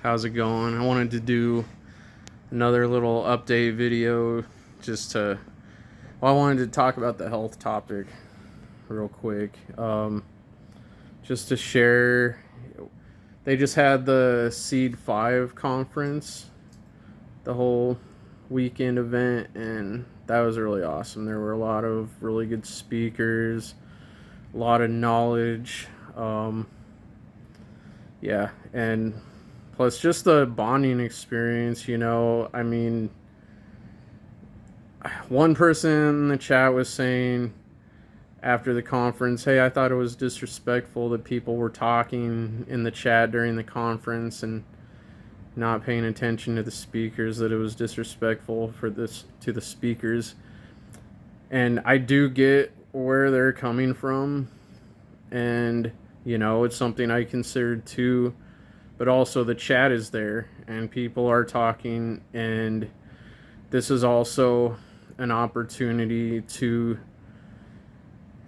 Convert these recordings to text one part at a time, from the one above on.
How's it going? I wanted to do another little update video just to, I wanted to talk about the health topic real quick. Just to share, they just had the Seed 5 conference, the whole weekend event, and that was really awesome. There were a lot of really good speakers, a lot of knowledge. Yeah, and plus just the bonding experience, I mean, one person in the chat was saying after the conference, hey, I thought it was disrespectful that people were talking in the chat during the conference and not paying attention to the speakers, that it was disrespectful to the speakers. And I do get where they're coming from, and it's something I considered too, but also the chat is there and people are talking, and this is also an opportunity to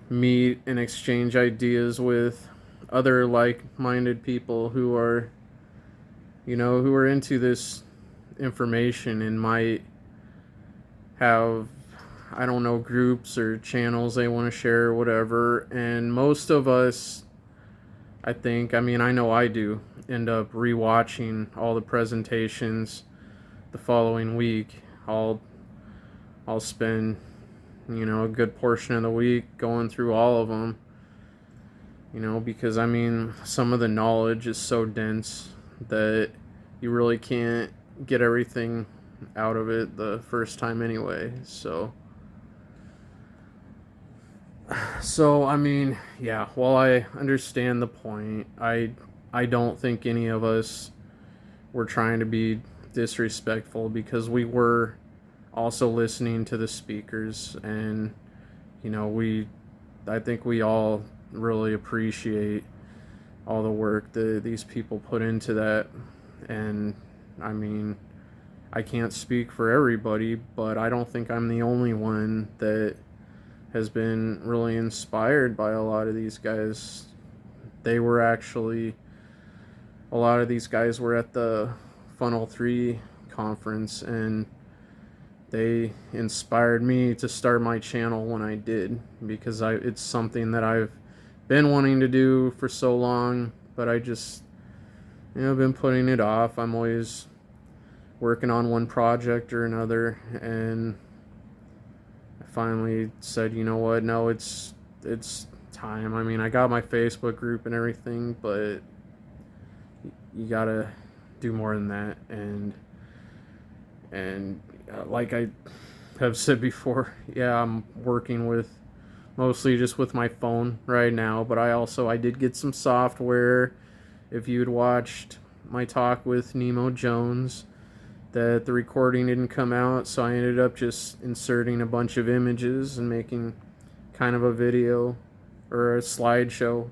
meet and exchange ideas with other like-minded people who are into this information and might have, I don't know, groups or channels they want to share or whatever. And most of us, I know I do, end up rewatching all the presentations the following week. I'll spend, a good portion of the week going through all of them, because some of the knowledge is so dense that you really can't get everything out of it the first time anyway. So yeah, while I understand the point, I don't think any of us were trying to be disrespectful, because we were also listening to the speakers, and I think we all really appreciate all the work that these people put into that. And I can't speak for everybody, but I don't think I'm the only one that has been really inspired by a lot of these guys. A lot of these guys were at the Funnel 3 conference, and they inspired me to start my channel when I did, because it's something that I've been wanting to do for so long, but I just, been putting it off. I'm always working on one project or another, and I finally said, you know what, no, it's time. I got my Facebook group and everything, but you gotta do more than that. And like I have said before, yeah, I'm working with mostly just with my phone right now, but I did get some software. If you'd watched my talk with Nemo Jones, that the recording didn't come out, so I ended up just inserting a bunch of images and making kind of a video or a slideshow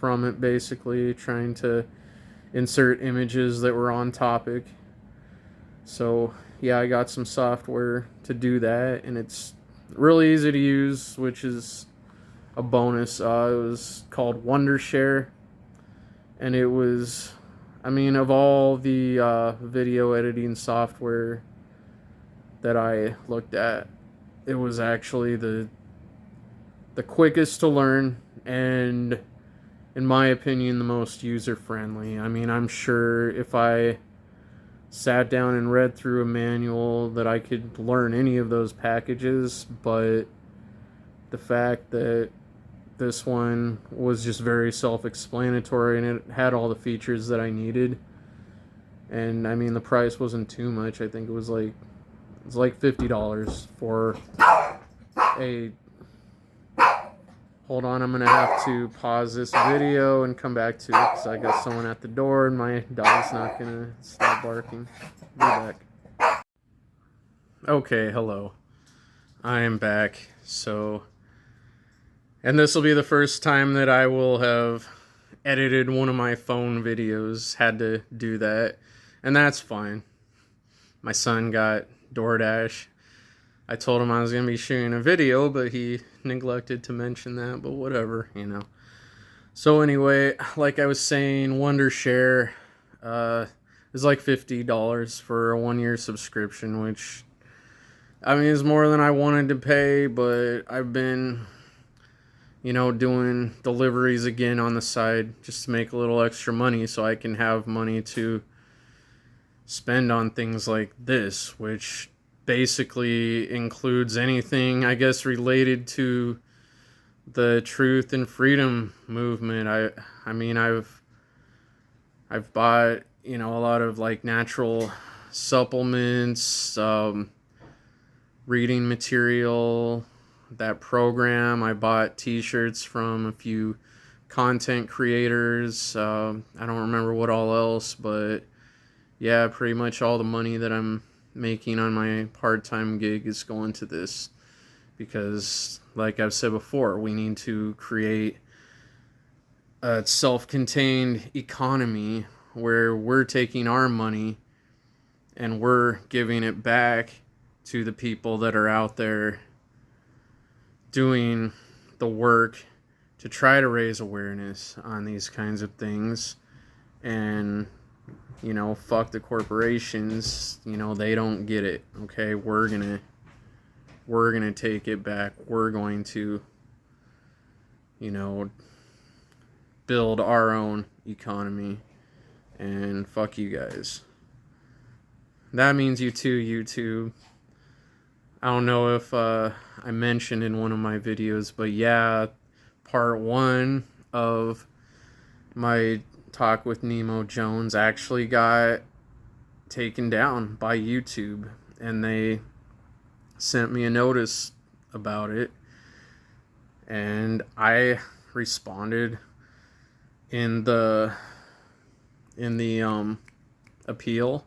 from it, basically trying to insert images that were on topic. So yeah, I got some software to do that, and it's really easy to use, which is a bonus. It was called Wondershare, and it was, of all the video editing software that I looked at, it was actually the quickest to learn, and in my opinion, the most user-friendly. I'm sure if I sat down and read through a manual that I could learn any of those packages, but the fact that this one was just very self-explanatory, and it had all the features that I needed, and the price wasn't too much. I think it was like $50 for a... Hold on, I'm gonna have to pause this video and come back to it, because I got someone at the door and my dog's not gonna stop barking. Be back. Okay, hello. I am back. And this will be the first time that I will have edited one of my phone videos. Had to do that, and that's fine. My son got DoorDash. I told him I was going to be shooting a video, but he neglected to mention that, but whatever, So anyway, like I was saying, Wondershare, It's like $50 for a 1 year subscription, which I mean is more than I wanted to pay, but I've been, doing deliveries again on the side just to make a little extra money so I can have money to spend on things like this, which basically includes anything, I guess, related to the truth and freedom movement. I mean, I've bought, a lot of like natural supplements, reading material, that program. I bought t-shirts from a few content creators. I don't remember what all else, but yeah, pretty much all the money that I'm making on my part-time gig is going to this because, like I've said before, we need to create a self-contained economy where we're taking our money and we're giving it back to the people that are out there doing the work to try to raise awareness on these kinds of things. And fuck the corporations, they don't get it. Okay, we're gonna take it back. We're going to build our own economy, and fuck you guys. That means you too, YouTube. I don't know if I mentioned in one of my videos, but yeah, part 1 of my talk with Nemo Jones actually got taken down by YouTube, and they sent me a notice about it, and I responded in the appeal.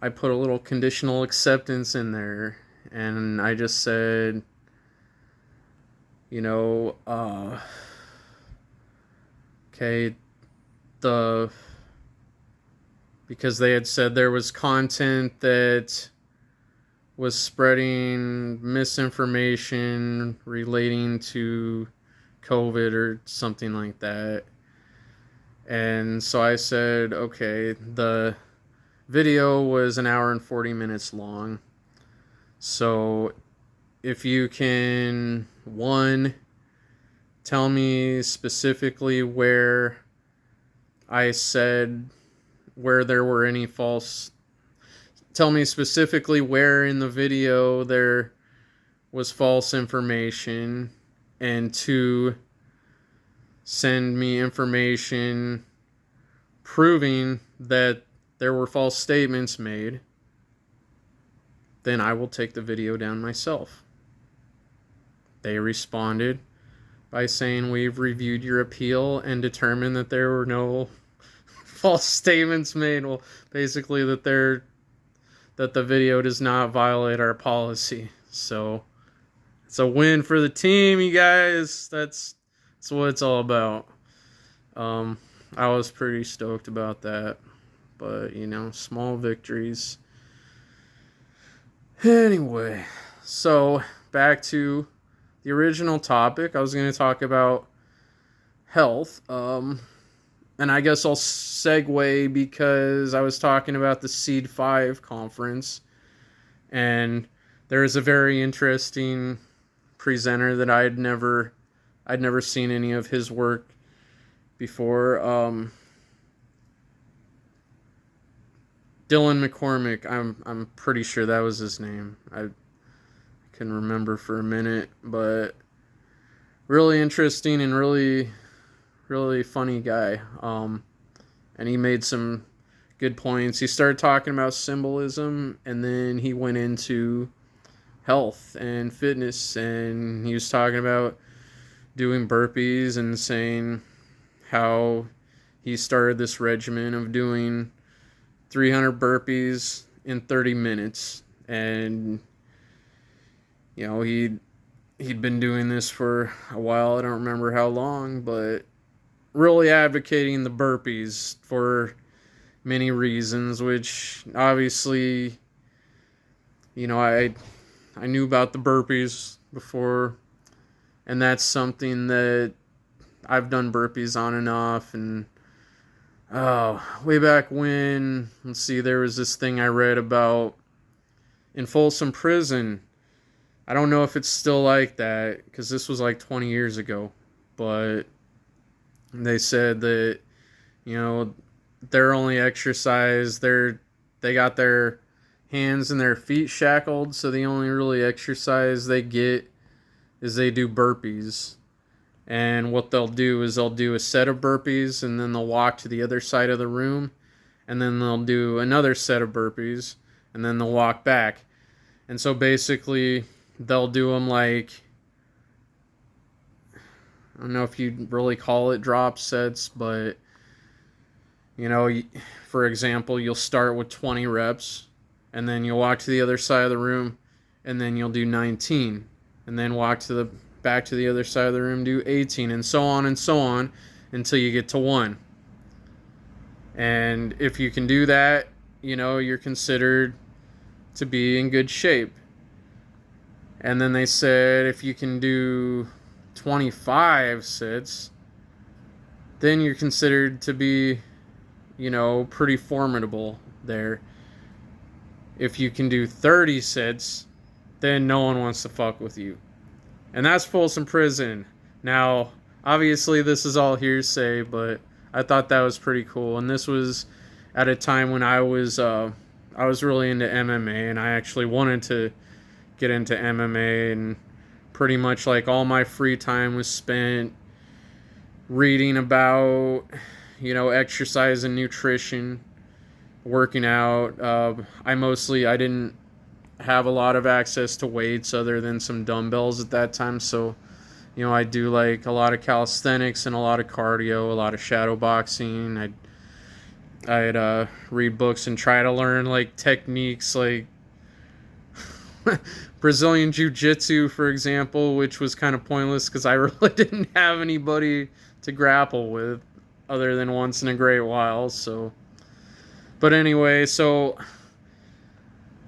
I put a little conditional acceptance in there, and I just said, okay, because they had said there was content that was spreading misinformation relating to COVID or something like that. And so I said, okay, the video was an hour and 40 minutes long. So if you can, one, tell me specifically where I said where there were any false... Tell me specifically where in the video there was false information. And two, send me information proving that there were false statements made. Then I will take the video down myself. They responded by saying, we've reviewed your appeal and determined that there were no false statements made. Well, basically that the video does not violate our policy. So it's a win for the team, you guys. That's what it's all about. I was pretty stoked about that. But, small victories. Anyway, so back to the original topic. I was going to talk about health. And I guess I'll segue because I was talking about the Seed 5 conference. And there's a very interesting presenter that I'd never seen any of his work before. Dylan McCormick, I'm pretty sure that was his name. I can remember for a minute, but really interesting and really, really funny guy. And he made some good points. He started talking about symbolism, and then he went into health and fitness, and he was talking about doing burpees and saying how he started this regimen of doing 300 burpees in 30 minutes. And, he'd been doing this for a while. I don't remember how long, but really advocating the burpees for many reasons, which obviously, I knew about the burpees before, and that's something that I've done burpees on and off, and Oh, way back when, let's see, there was this thing I read about in Folsom Prison. I don't know if it's still like that because this was like 20 years ago, but they said that, you know, their only exercise, they got their hands and their feet shackled, so the only really exercise they get is they do burpees. And what they'll do is they'll do a set of burpees and then they'll walk to the other side of the room and then they'll do another set of burpees and then they'll walk back. And so basically they'll do them like, I don't know if you'd really call it drop sets, but you know, for example, you'll start with 20 reps and then you'll walk to the other side of the room and then you'll do 19 and then walk to the back to the other side of the room, do 18 and so on until you get to 1. And if you can do that, you know, you're considered to be in good shape. And then they said if you can do 25 sits, then you're considered to be, you know, pretty formidable there. If you can do 30 sits, then no one wants to fuck with you. And that's Folsom Prison. Now, obviously this is all hearsay, but I thought that was pretty cool. And this was at a time when I was really into MMA, and I actually wanted to get into MMA, and pretty much like all my free time was spent reading about, you know, exercise and nutrition, working out. I didn't have a lot of access to weights other than some dumbbells at that time, so you know, I do like a lot of calisthenics and a lot of cardio, a lot of shadow boxing. I'd read books and try to learn like techniques like Brazilian Jiu-Jitsu, for example, which was kind of pointless because I really didn't have anybody to grapple with other than once in a great while. So, but anyway, so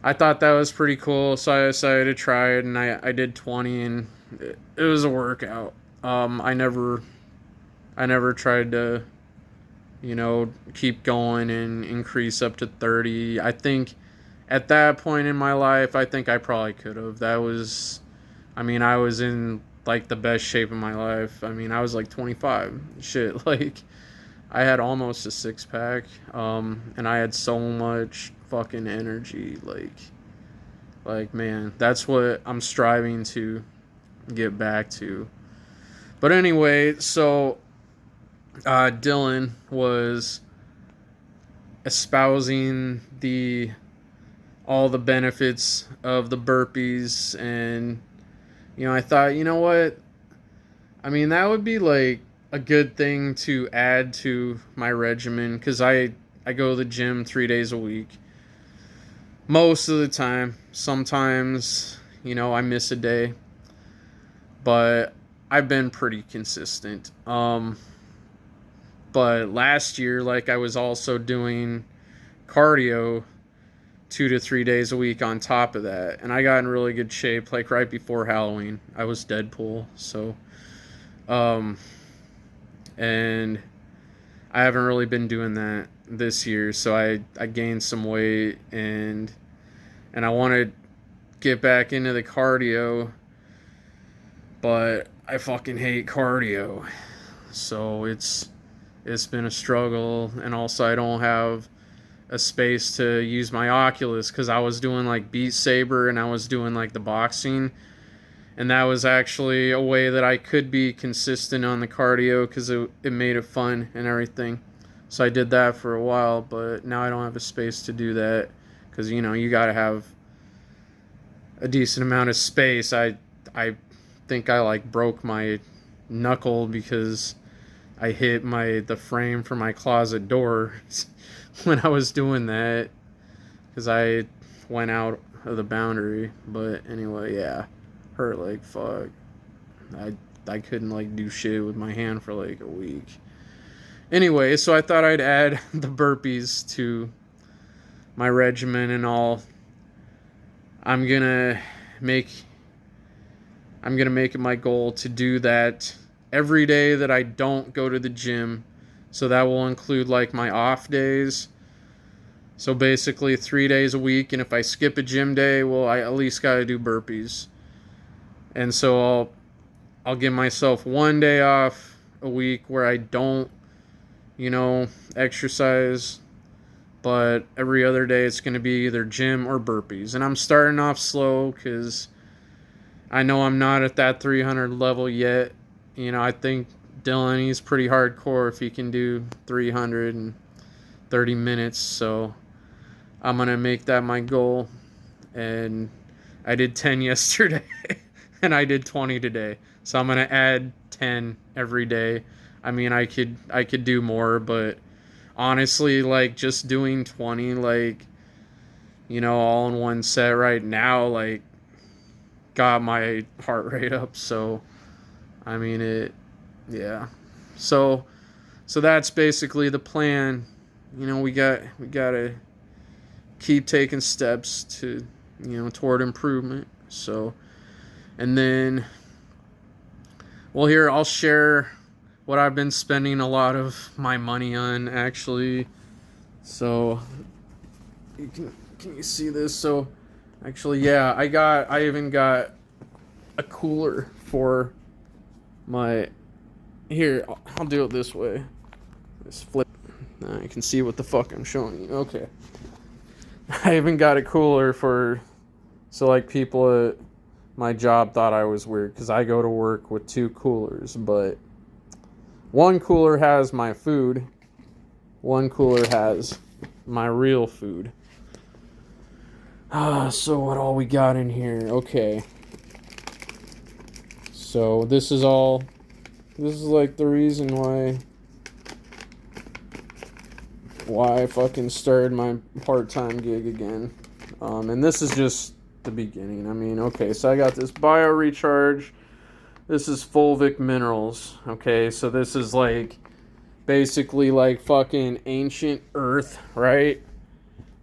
I thought that was pretty cool, so I decided to try it, and I did 20, and it was a workout. I never tried to, you know, keep going and increase up to 30. I think at that point in my life, I think I probably could have. I was in like the best shape of my life. I mean, I was like 25. Shit, like I had almost a six pack, and I had so much fucking energy. Like man, that's what I'm striving to get back to. But anyway, so Dylan was espousing all the benefits of the burpees, and you know, I thought, you know what? I mean, that would be like a good thing to add to my regimen because I go to the gym 3 days a week. Most of the time, sometimes, you know, I miss a day, but I've been pretty consistent. But last year, like, I was also doing cardio 2 to 3 days a week on top of that, and I got in really good shape. Like right before Halloween, I was Deadpool. So, and I haven't really been doing that this year. So I gained some weight, and I want to get back into the cardio, but I fucking hate cardio. So it's been a struggle, and also I don't have a space to use my Oculus because I was doing like Beat Saber and I was doing like the boxing, and that was actually a way that I could be consistent on the cardio because it made it fun and everything. So I did that for a while, but now I don't have a space to do that because, you know, you got to have a decent amount of space. I think I like broke my knuckle because I hit the frame for my closet door when I was doing that because I went out of the boundary. But anyway, yeah, hurt like fuck. I couldn't like do shit with my hand for like a week. Anyway, so I thought I'd add the burpees to my regimen and all. I'm gonna make it my goal to do that every day that I don't go to the gym, So that will include like my off days. So basically 3 days a week, and if I skip a gym day, well, I at least got to do burpees. And so I'll give myself 1 day off a week where I don't, exercise, but every other day it's going to be either gym or burpees. And I'm starting off slow because I know I'm not at that 300 level yet. I think Dylan, he's pretty hardcore if he can do 330 minutes. So I'm going to make that my goal. And I did 10 yesterday and I did 20 today. So I'm going to add 10 every day. I mean, I could do more, but honestly, like, just doing 20, like, all in one set right now, like, got my heart rate up. So I mean, yeah. So that's basically the plan. We gotta keep taking steps to, toward improvement. So, and then, well, here I'll share what I've been spending a lot of my money on, actually. So, can you see this? So, actually, yeah, I even got a cooler for my, here, I'll do it this way. Just flip. Now you can see what the fuck I'm showing you. Okay. I even got a cooler for, so like people at my job thought I was weird because I go to work with 2 coolers, but one cooler has my food, one cooler has my real food. So what all we got in here? Okay. So this is like the reason why I fucking started my part-time gig again. And this is just the beginning. I mean, okay, so I got this Bio Recharge. This is fulvic minerals. Okay, so this is like basically like fucking ancient earth, right?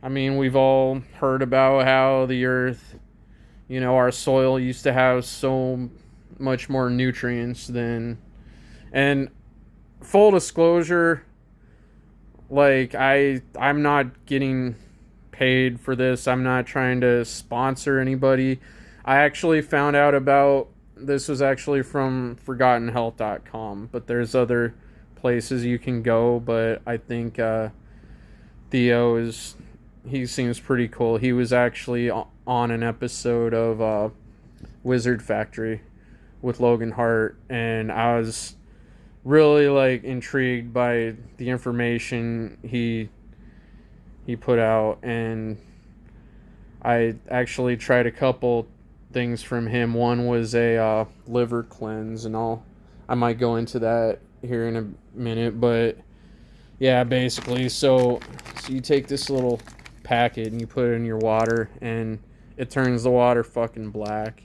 I mean, we've all heard about how the earth, our soil used to have so much more nutrients than, and full disclosure, like I'm not getting paid for this. I'm not trying to sponsor anybody. I actually found out about this was actually from ForgottenHealth.com, but there's other places you can go. But I think Theo he seems pretty cool. He was actually on an episode of Wizard Factory with Logan Hart, and I was really like intrigued by the information he put out, and I actually tried a couple things from him. One was a liver cleanse, and I might go into that here in a minute, but yeah, basically, so you take this little packet and you put it in your water, and it turns the water fucking black.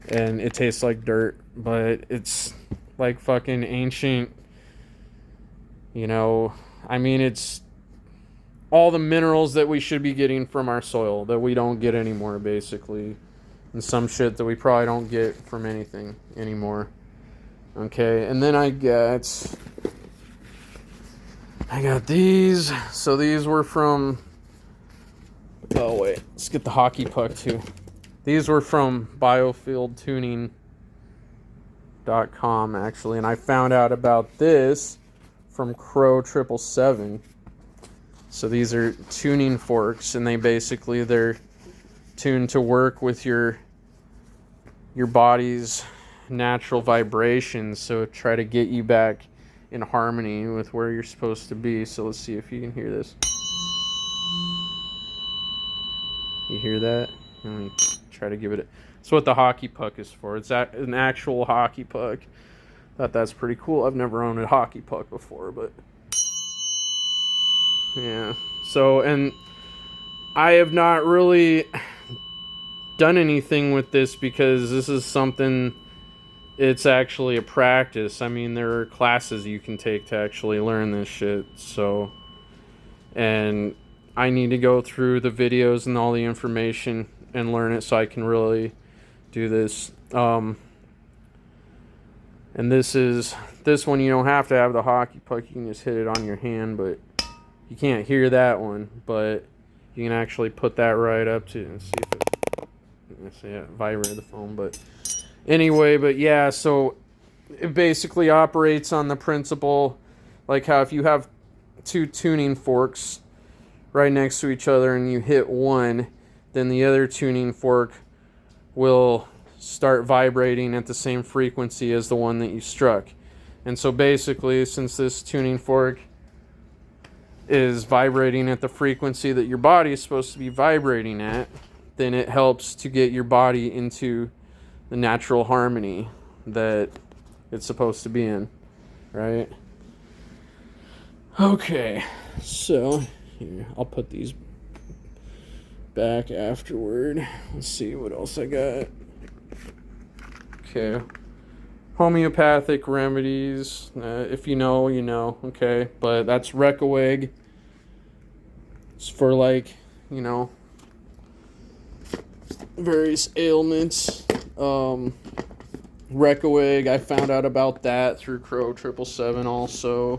And it tastes like dirt, but it's like fucking ancient, I mean, it's all the minerals that we should be getting from our soil that we don't get anymore, basically. And some shit that we probably don't get from anything anymore. Okay, and then I got these. So these were from, oh wait, let's get the hockey puck too. These were from biofieldtuning.com, actually, and I found out about this from Crow 777. So these are tuning forks, and they're tuned to work with your body's natural vibrations, so try to get you back in harmony with where you're supposed to be. So let's see if you can hear this. You hear that? Let me try to give it. That's what the hockey puck is for. It's an actual hockey puck. Thought that's pretty cool. I've never owned a hockey puck before, but yeah. So, and I have not really done anything with this because this is something, it's actually a practice. I mean, there are classes you can take to actually learn this shit. So, and I need to go through the videos and all the information and learn it so I can really do this. And this one you don't have to have the hockey puck. You can just hit it on your hand, but you can't hear that one. But you can actually put that right up to and see if it vibrated the phone. But anyway, but yeah, so it basically operates on the principle like how if you have two tuning forks right next to each other and you hit one, then the other tuning fork will start vibrating at the same frequency as the one that you struck. And so basically, since this tuning fork is vibrating at the frequency that your body is supposed to be vibrating at, then it helps to get your body into the natural harmony that it's supposed to be in, right? Okay, so here, I'll put these back afterward. Let's see what else I got. Okay. Homeopathic remedies. If you know, you know. Okay. But that's Reckeweg. It's for, like, you know, various ailments. Reckeweg, I found out about that through Crow 777 also.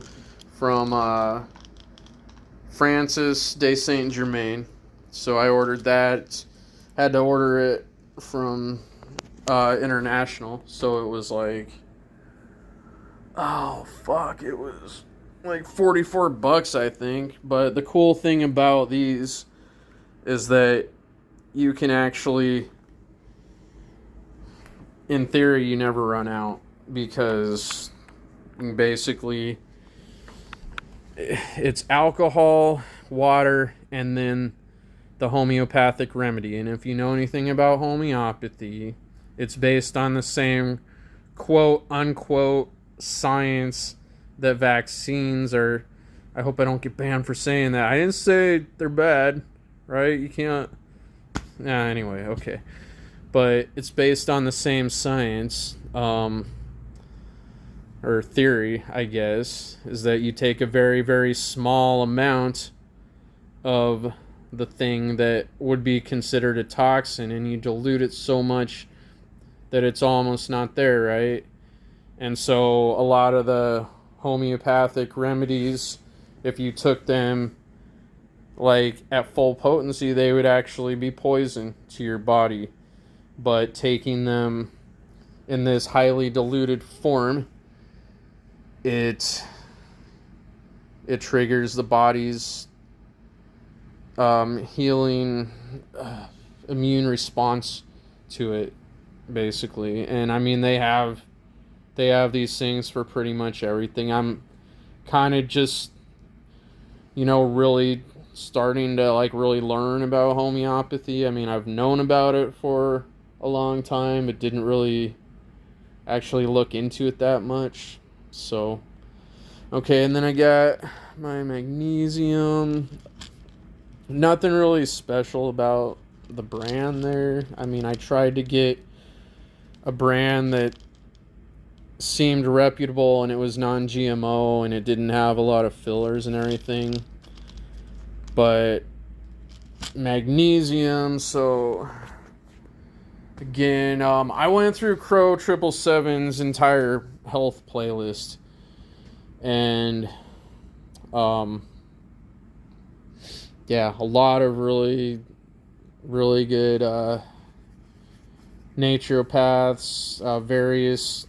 From Francis de Saint Germain. So I ordered that. Had to order it from international. So it was like, oh fuck, it was like $44, I think. But the cool thing about these is that you can actually, in theory, you never run out, because basically it's alcohol, water, and then the homeopathic remedy. And if you know anything about homeopathy, it's based on the same quote unquote science that vaccines are. I hope I don't get banned for saying that. I didn't say they're bad, right? You can't. Anyway, okay. But it's based on the same science, or theory, I guess, is that you take a very, very small amount of the thing that would be considered a toxin and you dilute it so much that it's almost not there, right? And so a lot of the homeopathic remedies, if you took them like at full potency, they would actually be poison to your body. But taking them in this highly diluted form, it triggers the body's healing immune response to it, basically. And I mean, they have these things for pretty much everything. I'm kind of just, you know, really starting to like really learn about homeopathy. I mean, I've known about it for a long time, but didn't really actually look into it that much. So, okay, and then I got my magnesium. Nothing really special about the brand there. I mean, I tried to get a brand that seemed reputable and it was non-GMO and it didn't have a lot of fillers and everything. But magnesium, so again, I went through Crow 777's entire health playlist, and yeah, a lot of really, really good naturopaths, various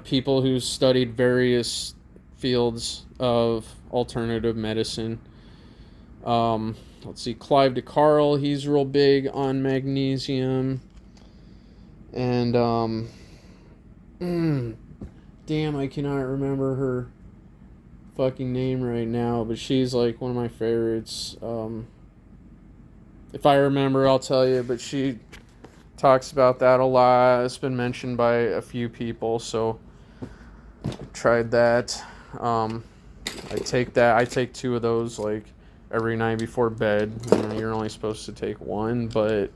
people who studied various fields of alternative medicine. Let's see, Clive DeCarl, he's real big on magnesium. And, damn, I cannot remember her fucking name right now, but she's like one of my favorites. If I remember, I'll tell you, but she talks about that a lot. It's been mentioned by a few people, so I tried that. I take 2 of those like every night before bed. You know, you're only supposed to take 1, but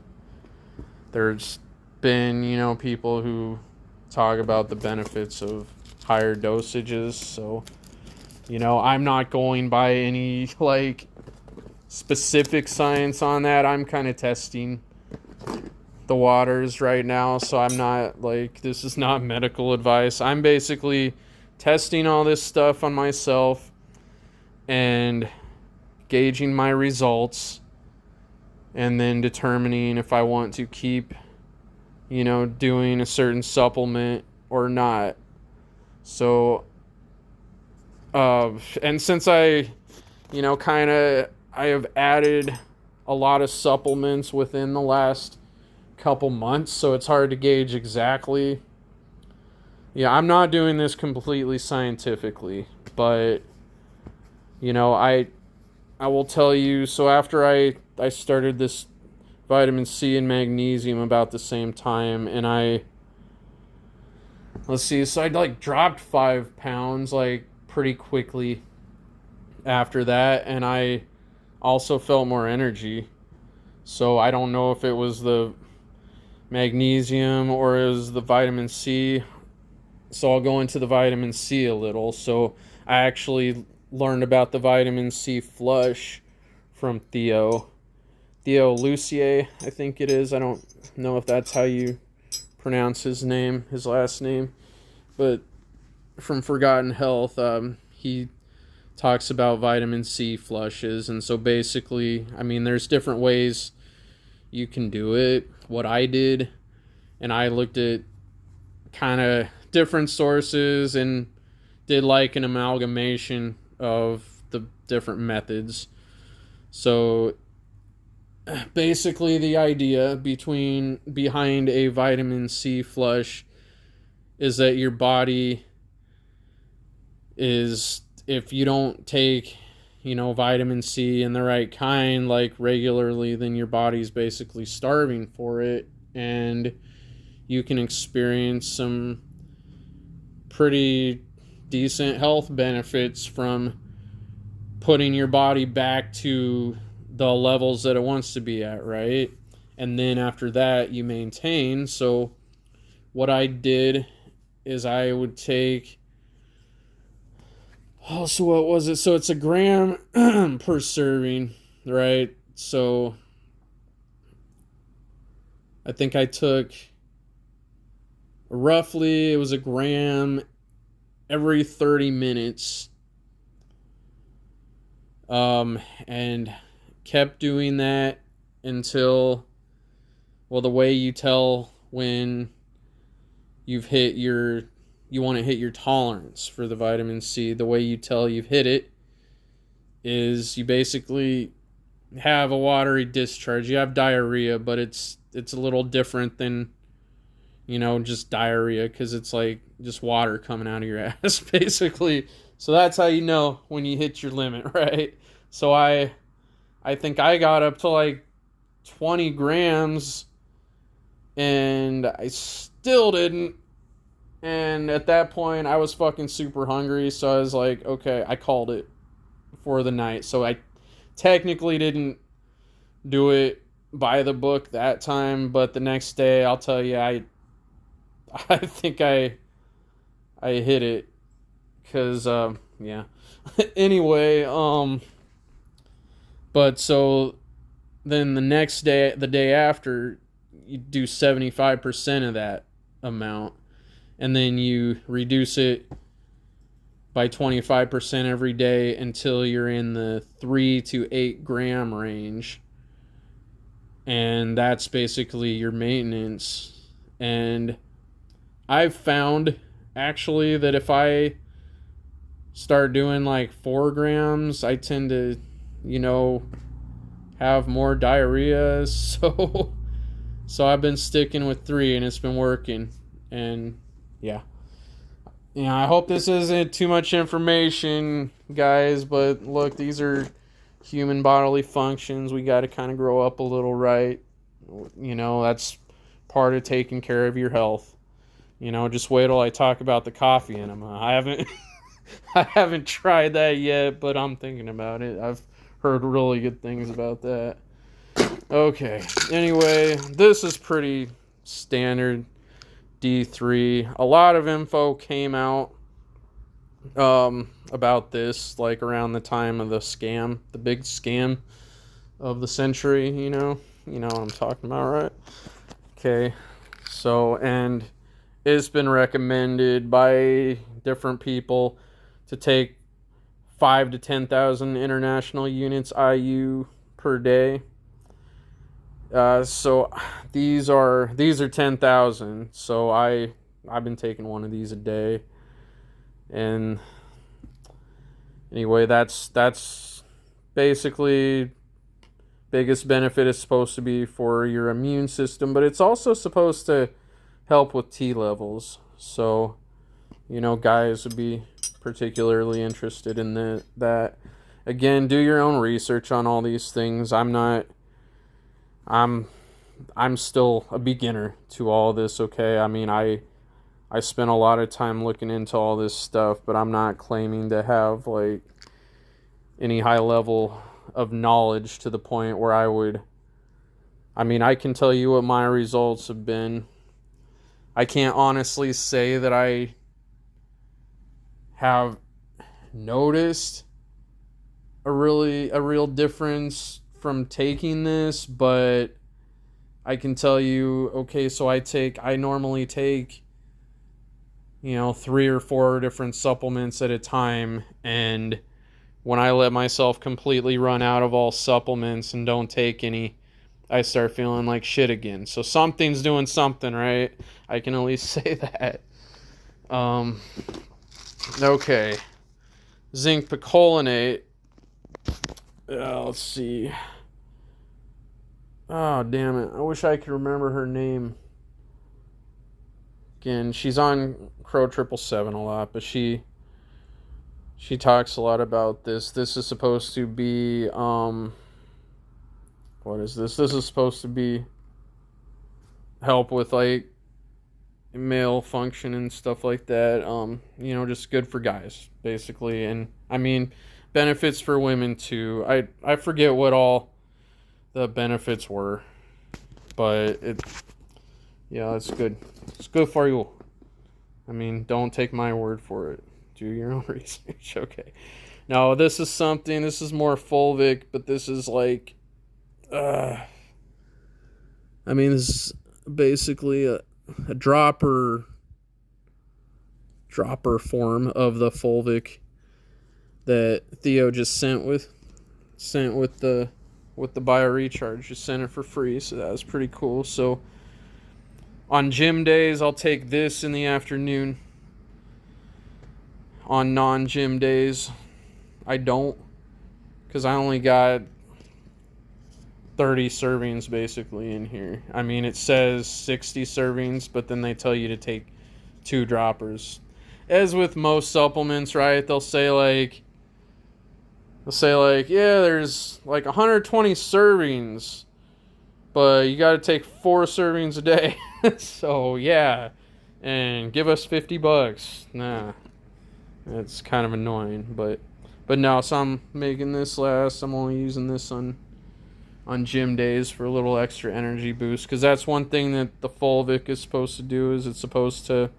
there's been, you know, people who talk about the benefits of higher dosages. So, you know, I'm not going by any like specific science on that. I'm kind of testing the waters right now, so I'm not like, this is not medical advice. I'm basically testing all this stuff on myself and gauging my results, and then determining if I want to keep, doing a certain supplement or not. So, and since I have added a lot of supplements within the last couple months, so it's hard to gauge exactly. Yeah, I'm not doing this completely scientifically, but I will tell you. So after I started this vitamin C and magnesium about the same time, and let's see, so I like dropped 5 pounds like pretty quickly after that, and I also felt more energy. So I don't know if it was the magnesium or it was the vitamin C. So I'll go into the vitamin C a little. So I actually learned about the vitamin C flush from Theo Lucier, I think it is. I don't know if that's how you pronounce his last name, but from Forgotten Health, he talks about vitamin C flushes. And so basically, I mean, there's different ways you can do it. What I did, and I looked at kind of different sources and did like an amalgamation of the different methods. So basically the idea behind a vitamin C flush is that your body is, if you don't take vitamin C in the right kind like regularly, then your body's basically starving for it, and you can experience some pretty decent health benefits from putting your body back to the levels that it wants to be at, right? And then after that, you maintain. So what I did is I would take, so what was it? So it's a gram per serving, right? So I think I took roughly, it was a gram every 30 minutes. And kept doing that until, well, the way you tell when you want to hit your tolerance for the vitamin C, the way you tell you've hit it is you basically have a watery discharge. You have diarrhea, but it's a little different than, just diarrhea, because it's like just water coming out of your ass, basically. So that's how you know when you hit your limit, right? So I think I got up to like 20 grams, and I still didn't. And at that point, I was fucking super hungry, so I was like, okay, I called it for the night. So I technically didn't do it by the book that time, but the next day, I'll tell you, I think I hit it, because yeah. Anyway, but so then the next day, the day after, you do 75% of that amount, and then you reduce it by 25% every day until you're in the 3 to 8 gram range. And that's basically your maintenance. And I've found actually that if I start doing like 4 grams, I tend to, have more diarrhea. So I've been sticking with 3, and it's been working. And yeah. I hope this isn't too much information, guys, but look, these are human bodily functions. We got to kind of grow up a little, right? That's part of taking care of your health. Just wait till I talk about the coffee enema. I haven't tried that yet, but I'm thinking about it. I've heard really good things about that. Okay. Anyway, this is pretty standard D3. A lot of info came out about this like around the time of the big scam of the century, you know what I'm talking about, right? Okay. So, and it's been recommended by different people to take 5 to 10,000 international units IU per day. So these are 10,000. So I've been taking one of these a day, and anyway, that's basically biggest benefit is supposed to be for your immune system, but it's also supposed to help with T levels. So, guys would be particularly interested in that. Again, do your own research on all these things. I'm still a beginner to all this, okay? I mean, I spent a lot of time looking into all this stuff, but I'm not claiming to have like any high level of knowledge to the point where I can tell you what my results have been. I can't honestly say that I have noticed a real difference from taking this, but I can tell you, okay, so I normally take 3 or 4 different supplements at a time, and when I let myself completely run out of all supplements and don't take any, I start feeling like shit again. So something's doing something, right? I can at least say that. Okay. Zinc picolinate. Let's see. Oh, damn it. I wish I could remember her name. Again, she's on Crow 777 a lot, but she talks a lot about this. This is supposed to be, what is this? This is supposed to be help with, like, male function and stuff like that. Just good for guys, basically. And, I mean, benefits for women, too. I forget what all the benefits were, but it's good. It's good for you. I mean, don't take my word for it. Do your own research, okay? Now, this is more fulvic, but this is like, this is basically a dropper form of the fulvic that Theo just sent with the BioRecharge. Just sent it for free, so that was pretty cool. So on gym days, I'll take this in the afternoon. On non-gym days, I don't, because I only got 30 servings basically in here. I mean, it says 60 servings, but then they tell you to take 2 droppers. As with most supplements, right? They'll say like, yeah, there's like 120 servings, but you got to take 4 servings a day. So yeah, and give us $50. Nah, that's kind of annoying, but no. So I'm making this last. I'm only using this on gym days for a little extra energy boost, because that's one thing that the fulvic is supposed to do. Is it's supposed to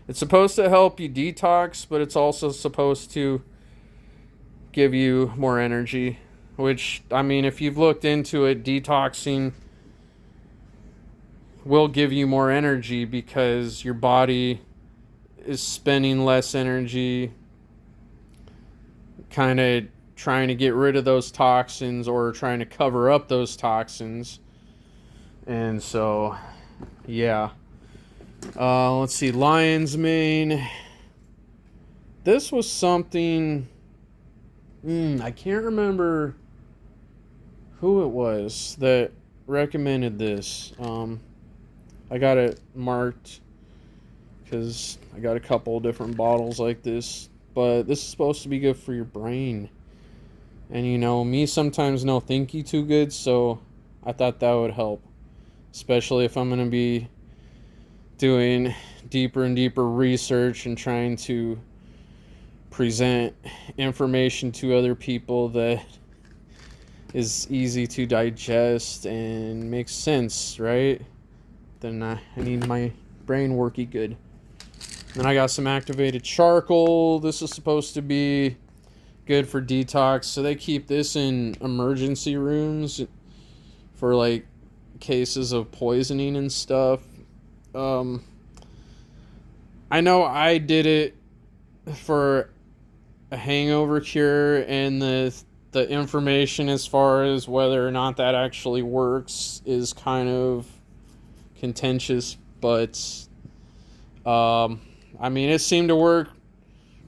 help you detox, but it's also supposed to give you more energy, which, I mean, if you've looked into it, detoxing will give you more energy because your body is spending less energy kind of trying to get rid of those toxins or trying to cover up those toxins. And so, yeah. Let's see, lion's mane. This was something, I can't remember who it was that recommended this. I got it marked because I got a couple different bottles like this, but this is supposed to be good for your brain. And me sometimes no thinky too good, so I thought that would help, especially if I'm going to be doing deeper and deeper research and trying to present information to other people that is easy to digest and makes sense, right? Then I need my brain worky good. Then I got some activated charcoal. This is supposed to be good for detox. So they keep this in emergency rooms for like cases of poisoning and stuff. I know I did it for a hangover cure, and the information as far as whether or not that actually works is kind of contentious, but I mean, it seemed to work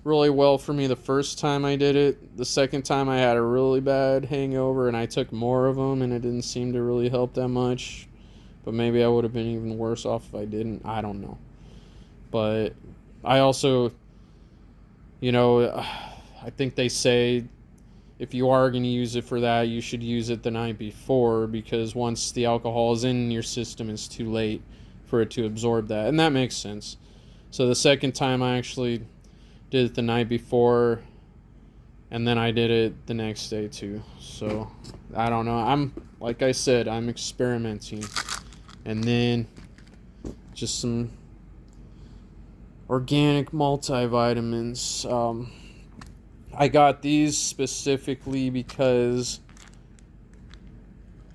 really well for me the first time I did it. The second time I had a really bad hangover and I took more of them, and it didn't seem to really help that much. But maybe I would have been even worse off if I didn't. I don't know. But I also, I think they say if you are going to use it for that, you should use it the night before, because once the alcohol is in your system, it's too late for it to absorb that. And that makes sense. So the second time I actually did it the night before, and then I did it the next day too. So I don't know. Like I said, I'm experimenting. And then just some organic multivitamins. I got these specifically because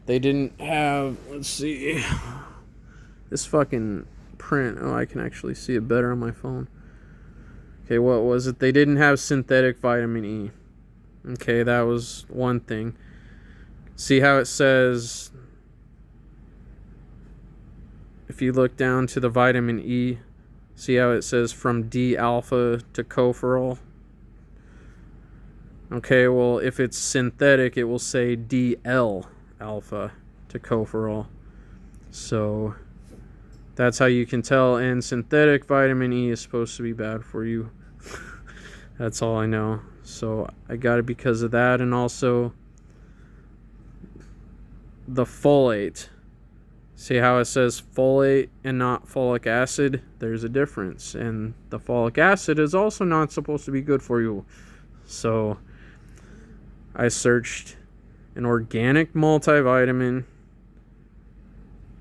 they didn't have, let's see, this fucking print. Oh, I can actually see it better on my phone. Okay, what was it? They didn't have synthetic vitamin E. Okay, that was one thing. See how it says, if you look down to the vitamin E, see how it says from D-alpha to tocopherol? Okay, well, if it's synthetic, it will say DL-alpha to tocopherol. So that's how you can tell. And synthetic vitamin E is supposed to be bad for you. That's all I know. So I got it because of that. And also the folate. See how it says folate and not folic acid? There's a difference. And the folic acid is also not supposed to be good for you. So I searched an organic multivitamin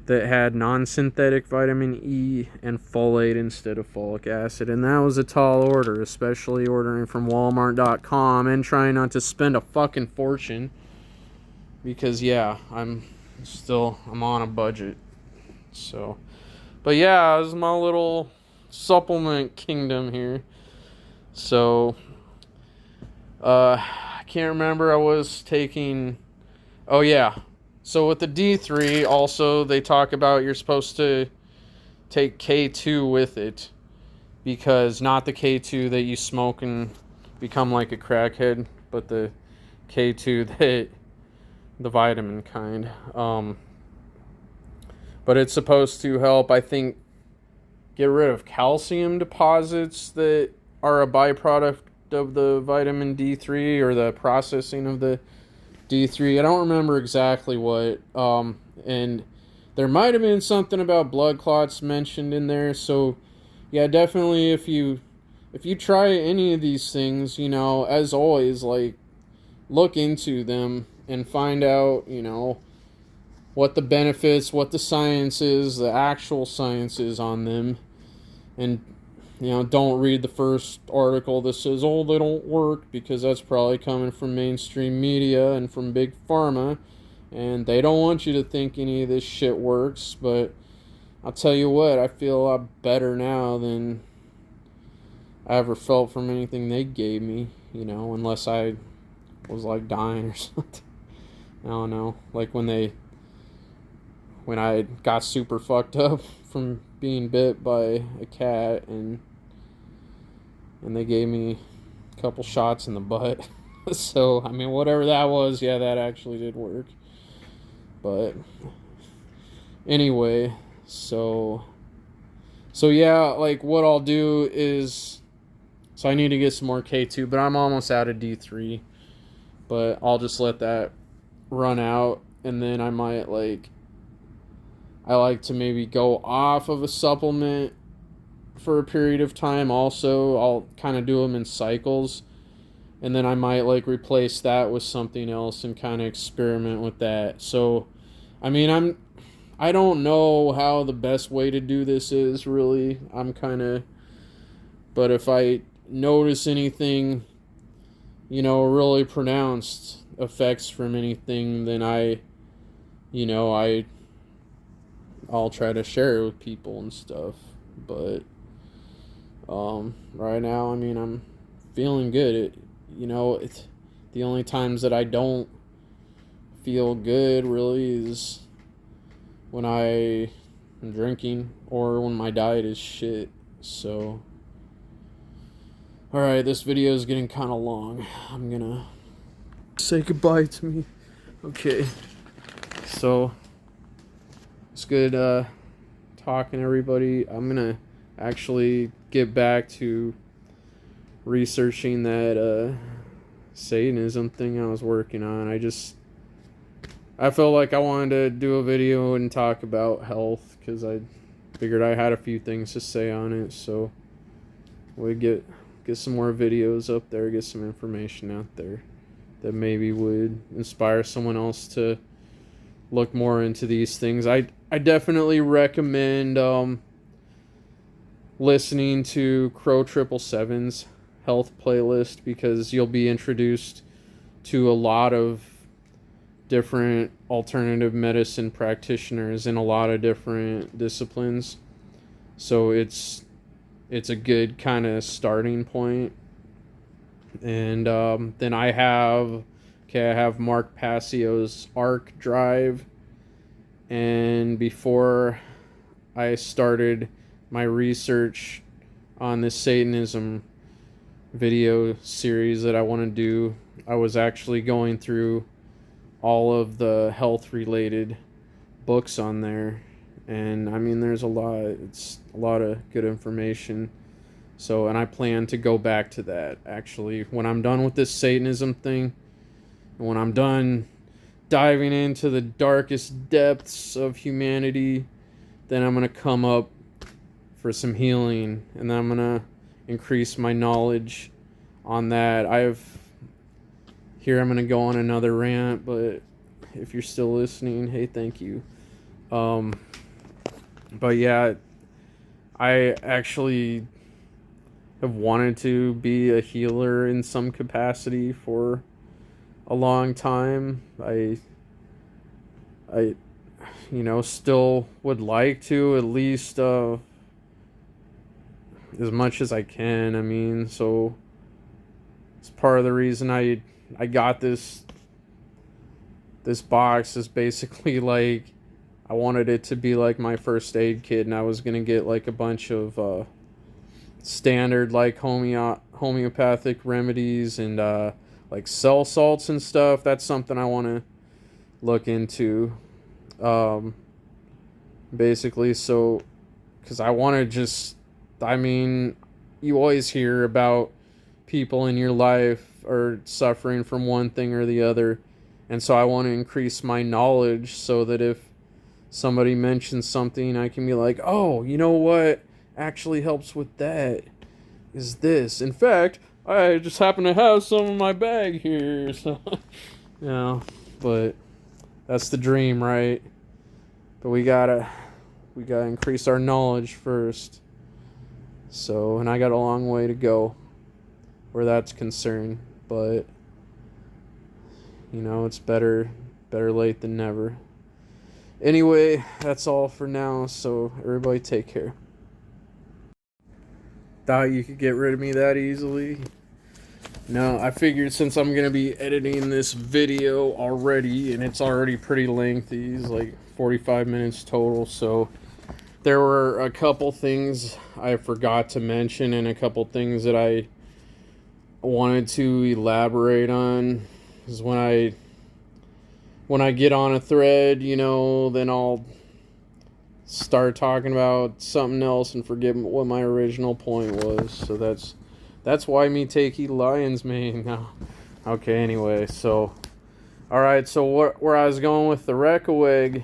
that had non-synthetic vitamin E and folate instead of folic acid. And that was a tall order, especially ordering from Walmart.com and trying not to spend a fucking fortune. Because, yeah, I'm on a budget. So, but yeah, it was my little supplement kingdom here. So, I can't remember, I was taking, oh yeah, so with the D3 also they talk about you're supposed to take K2 with it, because not the K2 that you smoke and become like a crackhead, but the K2 that the vitamin kind. But it's supposed to help, I think, get rid of calcium deposits that are a byproduct of the vitamin D3 or the processing of the D3. I don't remember exactly what. And there might have been something about blood clots mentioned in there. So yeah, definitely if you try any of these things, as always, like, look into them and find out, what the benefits, what the science is, the actual science is on them. And, don't read the first article that says, oh, they don't work, because that's probably coming from mainstream media and from big pharma. And they don't want you to think any of this shit works. But I'll tell you what, I feel a lot better now than I ever felt from anything they gave me, unless I was like dying or something. I don't know. Like when I got super fucked up from being bit by a cat, and they gave me a couple shots in the butt. So, I mean, whatever that was, yeah, that actually did work. But anyway, so yeah, like what I'll do is, so I need to get some more K2, but I'm almost out of D3. But I'll just let that run out, and then I might I like to maybe go off of a supplement for a period of time also. I'll kind of do them in cycles, and then I might replace that with something else and kind of experiment with that. So, I mean, I don't know how the best way to do this is, really. But if I notice anything, really pronounced effects from anything, then I I'll try to share it with people and stuff. But right now, I mean, I'm feeling good. It's the only times that I don't feel good really is when I am drinking or when my diet is shit. So, alright, this video is getting kind of long. I'm gonna say goodbye to me. Okay. So, it's good talking to everybody. I'm gonna actually get back to researching that Satanism thing I was working on. I felt like I wanted to do a video and talk about health because I figured I had a few things to say on it. So we get some more videos up there, get some information out there that maybe would inspire someone else to look more into these things. I definitely recommend listening to Crow 777's health playlist because you'll be introduced to a lot of different alternative medicine practitioners in a lot of different disciplines. So it's a good kind of starting point. And then I have Mark Passio's Arc Drive. And before I started my research on this Satanism video series that I want to do, I was actually going through all of the health related books on there, and I mean it's a lot of good information. So, and I plan to go back to that actually when I'm done with this Satanism thing, and when I'm done diving into the darkest depths of humanity, then I'm gonna come up for some healing, and then I'm gonna increase my knowledge on that. I'm gonna go on another rant, but if you're still listening, hey, thank you. But yeah, I actually have wanted to be a healer in some capacity for a long time. I still would like to, at least as much as I can. I mean, so it's part of the reason I got this box is basically like I wanted it to be like my first aid kit, and I was gonna get like a bunch of standard like homeopathic remedies and like cell salts and stuff. That's something I want to look into, basically. So because I want to you always hear about people in your life are suffering from one thing or the other, and so I want to increase my knowledge so that if somebody mentions something, I can be like, oh, you know what actually helps with that is this. In fact, I just happen to have some in my bag here. So but that's the dream, right? But we gotta increase our knowledge first. So, and I got a long way to go where that's concerned, but it's better late than never. Anyway, that's all for now, so everybody take care. Thought you could get rid of me that easily? No, I figured since I'm going to be editing this video already, and it's already pretty lengthy, it's like 45 minutes total, so there were a couple things I forgot to mention and a couple things that I wanted to elaborate on. Because when I get on a thread, then I'll start talking about something else and forget what my original point was. So that's why me take lion's mane now. Okay, anyway, so alright, so where I was going with the Reckeweg,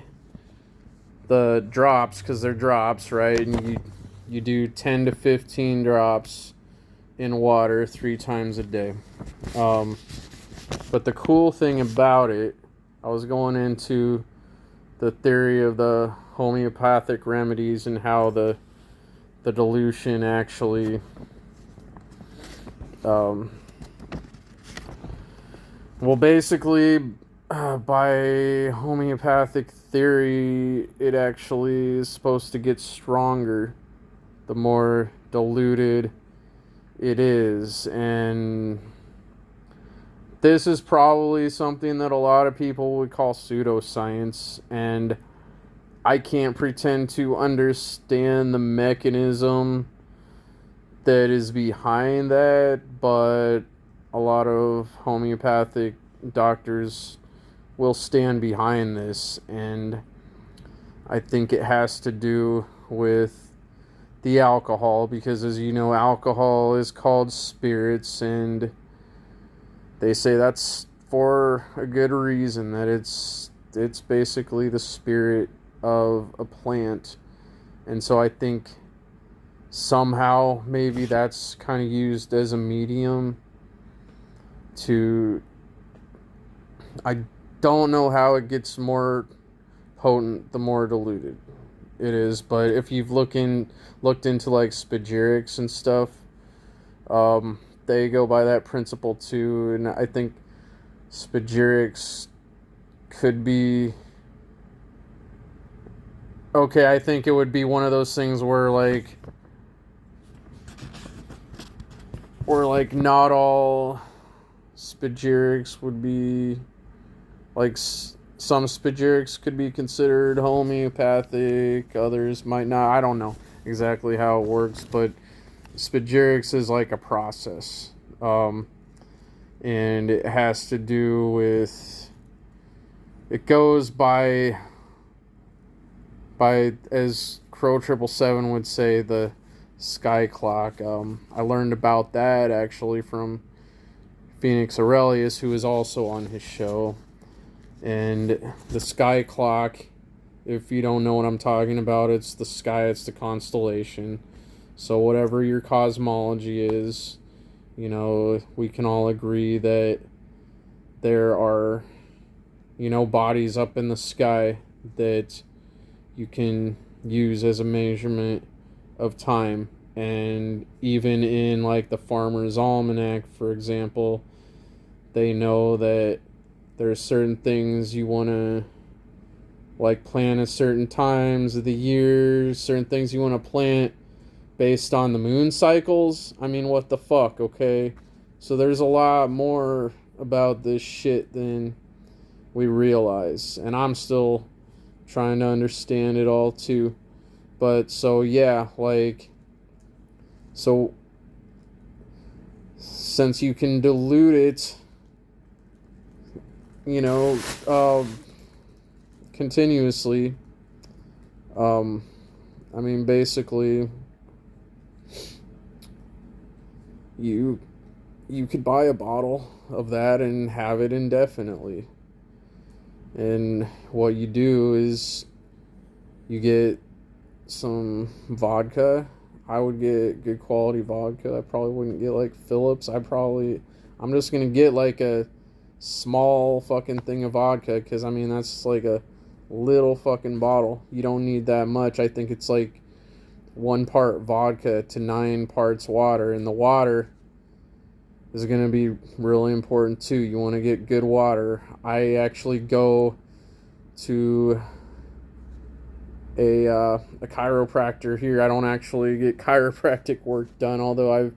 the drops, because they're drops, right? And you do 10 to 15 drops in water 3 times a day. But the cool thing about it, I was going into the theory of the homeopathic remedies and how the dilution actually basically by homeopathic theory, it actually is supposed to get stronger the more diluted it is. And this is probably something that a lot of people would call pseudoscience. And I can't pretend to understand the mechanism that is behind that, but a lot of homeopathic doctors will stand behind this, and I think it has to do with the alcohol, because as you know, alcohol is called spirits, and they say that's for a good reason, that it's basically the spirit of a plant. And so I think somehow maybe that's kind of used as a medium to, I don't know how it gets more potent the more diluted it is, but if you've looked into like spagyrics and stuff, they go by that principle too. And I think spagyrics could be okay. I think it would be one of those things where not all spagyrics would be like, some spagyrics could be considered homeopathic, others might not. I don't know exactly how it works, but spagyrics is like a process, and it has to do with, it goes by as Crow 777 would say, the sky clock. I learned about that actually from Phoenix Aurelius, who is also on his show. And the sky clock, if you don't know what I'm talking about, it's the sky, it's the constellation. So whatever your cosmology is, we can all agree that there are, bodies up in the sky that you can use as a measurement of time. And even in like the Farmer's Almanac, for example, they know that there's certain things you want to like plant at certain times of the year, certain things you want to plant based on the moon cycles. I mean, what the fuck, okay? So there's a lot more about this shit than we realize, and I'm still trying to understand it all too. But so yeah, so since you can dilute it, continuously, I mean, basically, you could buy a bottle of that and have it indefinitely. And what you do is you get some vodka. I would get good quality vodka. I probably wouldn't get like Phillips. I'm just gonna get like a small fucking thing of vodka, because I mean that's like a little fucking bottle. You don't need that much. I think it's like 1 part vodka to 9 parts water, and the water is going to be really important too. You want to get good water. I actually go to a chiropractor here. I don't actually get chiropractic work done, although I've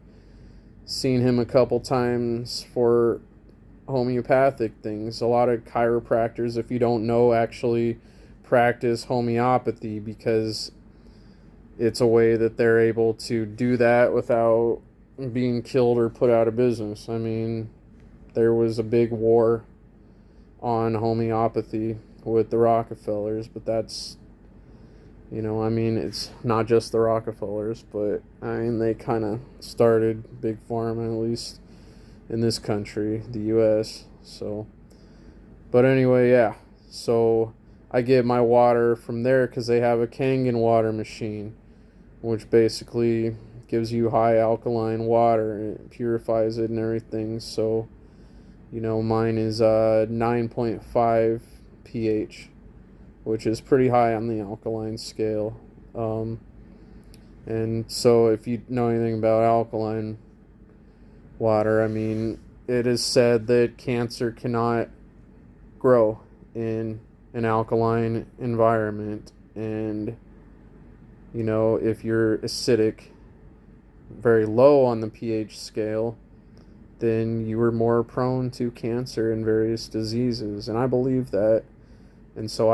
seen him a couple times for homeopathic things. A lot of chiropractors, if you don't know, actually practice homeopathy, because it's a way that they're able to do that without being killed or put out of business. I mean, there was a big war on homeopathy with the Rockefellers, but that's, I mean, it's not just the Rockefellers, but I mean, they kind of started Big Pharma, at least in this country, the US. So, but anyway, yeah. So I get my water from there because they have a Kangen water machine, which basically gives you high alkaline water and it purifies it and everything. So, mine is 9.5 pH, which is pretty high on the alkaline scale. And so if you know anything about alkaline water, I mean, it is said that cancer cannot grow in an alkaline environment. And, you know, if you're acidic, very low on the pH scale, then you were more prone to cancer and various diseases. And I believe that. And so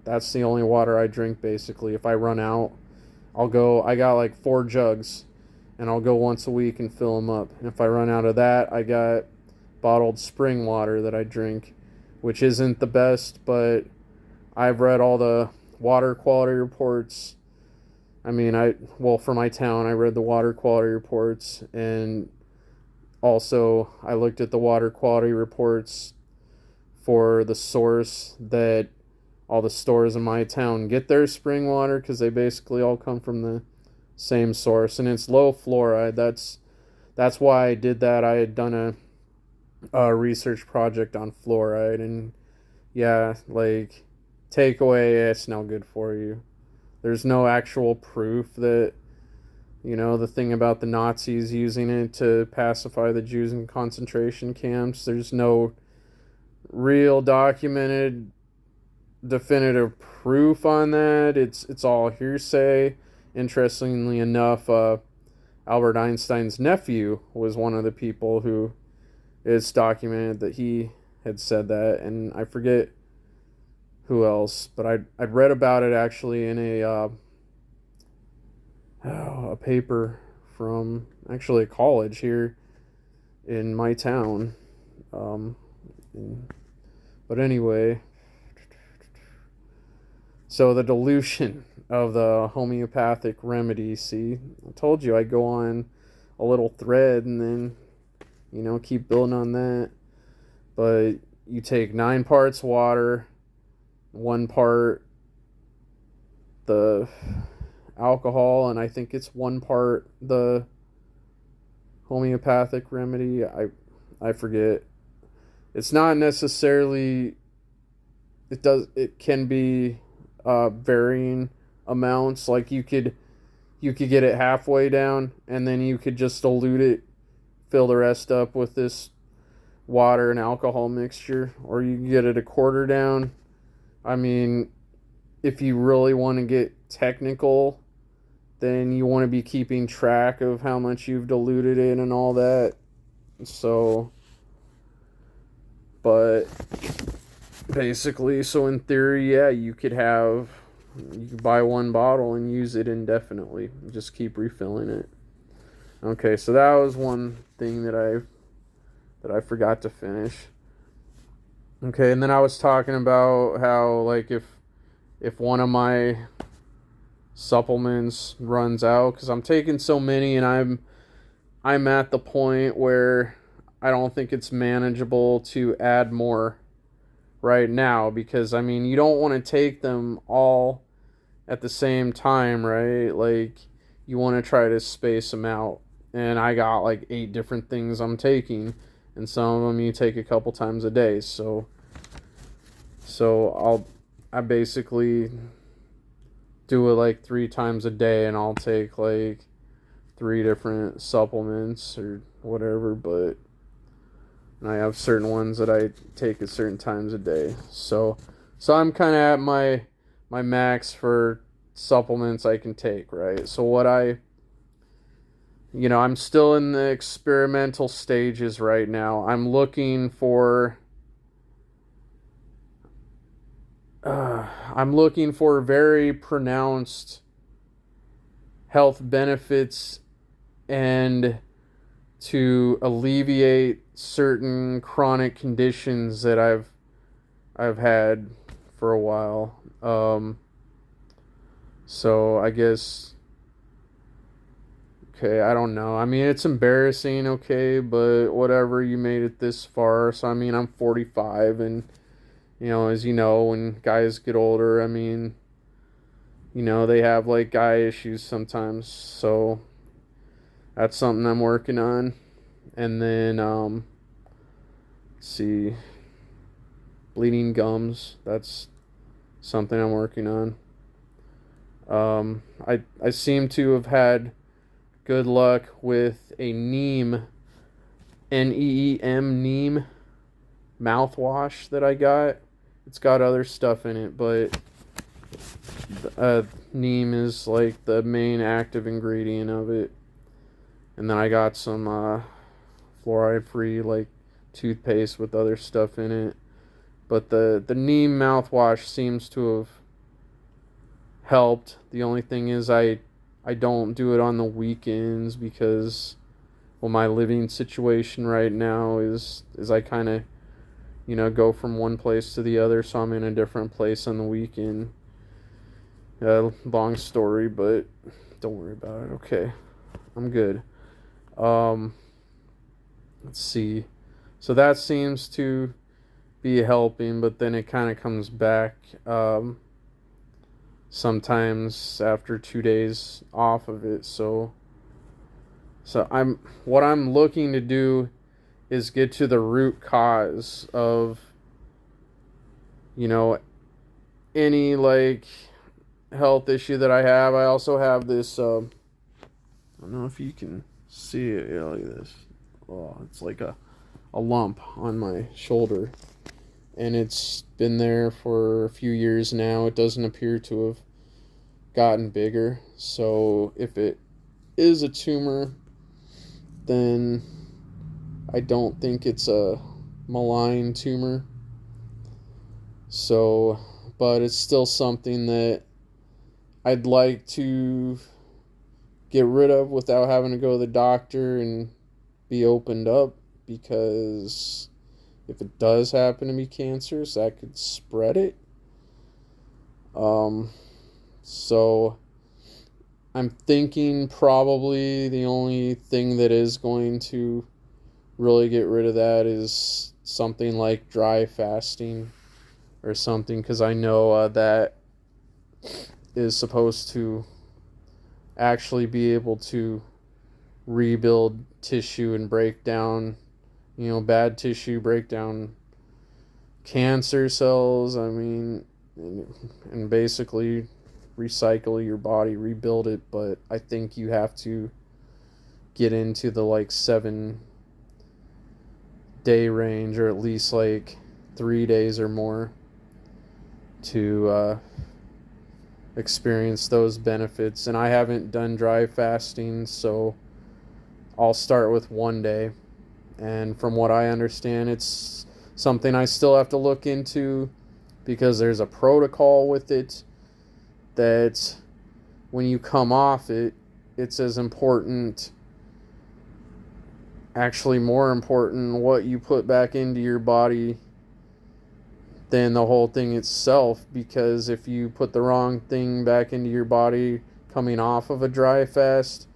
that's the only water I drink basically. If I run out, I got like 4 jugs, and I'll go once a week and fill them up. And if I run out of that, I got bottled spring water that I drink, which isn't the best, but I've read all the water quality reports. I mean, for my town, I read the water quality reports, and also I looked at the water quality reports for the source that all the stores in my town get their spring water, because they basically all come from the same source, and it's low fluoride. That's why I did that. I had done a research project on fluoride, and yeah, like, takeaway, it's no good for you. There's no actual proof that, you know, the thing about the Nazis using it to pacify the Jews in concentration camps, there's no real documented definitive proof on that. It's all hearsay. Interestingly enough, Albert Einstein's nephew was one of the people who it's documented that he had said that, and I forget who else, but I'd read about it actually in a paper from actually a college here in my town. But anyway, so the dilution of the homeopathic remedy. See, I told you I'd go on a little thread and then, you know, keep building on that. But you take 9 parts water, 1 part the alcohol, and I think it's 1 part the homeopathic remedy. I forget. It's not necessarily, it can be varying amounts. Like you could get it halfway down, and then you could just dilute it, fill the rest up with this water and alcohol mixture, or you can get it a quarter down. I mean, if you really want to get technical, then you want to be keeping track of how much you've diluted it and all that. So, but basically, so in theory, yeah, you could buy 1 bottle and use it indefinitely. Just keep refilling it. Okay, so that was one thing that I forgot to finish. Okay, and then I was talking about how, like, if one of my supplements runs out, because I'm taking so many, and I'm at the point where I don't think it's manageable to add more right now, because I mean, you don't want to take them all at the same time, right? Like, you want to try to space them out, and I got like 8 different things I'm taking, and some of them you take a couple times a day. So I basically do it like 3 times a day, and I'll take like 3 different supplements or whatever, but I have certain ones that I take at certain times a day. So I'm kind of at my max for supplements I can take, right? So I'm still in the experimental stages right now. I'm looking for very pronounced health benefits and to alleviate certain chronic conditions that I've had for a while. So I guess, okay, I don't know. I mean, it's embarrassing, okay, but whatever, you made it this far. So I mean, I'm 45, and as you know, when guys get older, I mean, they have like guy issues sometimes. So that's something I'm working on. And then let's see, bleeding gums, that's something I'm working on. I seem to have had good luck with a neem, Neem, mouthwash that I got. It's got other stuff in it, but neem is like the main active ingredient of it. And then I got some fluoride-free like toothpaste with other stuff in it. But the neem mouthwash seems to have helped. The only thing is I don't do it on the weekends because, well, my living situation right now is I kind of, go from one place to the other, so I'm in a different place on the weekend. Long story, but don't worry about it. Okay, I'm good. Let's see. So that seems to be helping, but then it kind of comes back sometimes after 2 days off of it. So what I'm looking to do is get to the root cause of, any like health issue that I have. I also have this I don't know if you can see it. Yeah, look at this. Oh, it's like a lump on my shoulder, and it's been there for a few years now. It doesn't appear to have gotten bigger. So if it is a tumor, then I don't think it's a malign tumor. So, but it's still something that I'd like to get rid of without having to go to the doctor and be opened up, because if it does happen to be cancerous, that could spread it. So I'm thinking probably the only thing that is going to really get rid of that is something like dry fasting or something, because I know that is supposed to actually be able to rebuild tissue and break down, bad tissue, break down cancer cells. I mean, and basically recycle your body, rebuild it. But I think you have to get into the like 7-day range, or at least like 3 days or more, to experience those benefits. And I haven't done dry fasting, so I'll start with 1 day. And from what I understand, it's something I still have to look into, because there's a protocol with it that when you come off it, it's as important, actually more important, what you put back into your body than the whole thing itself. Because if you put the wrong thing back into your body coming off of a dry fast,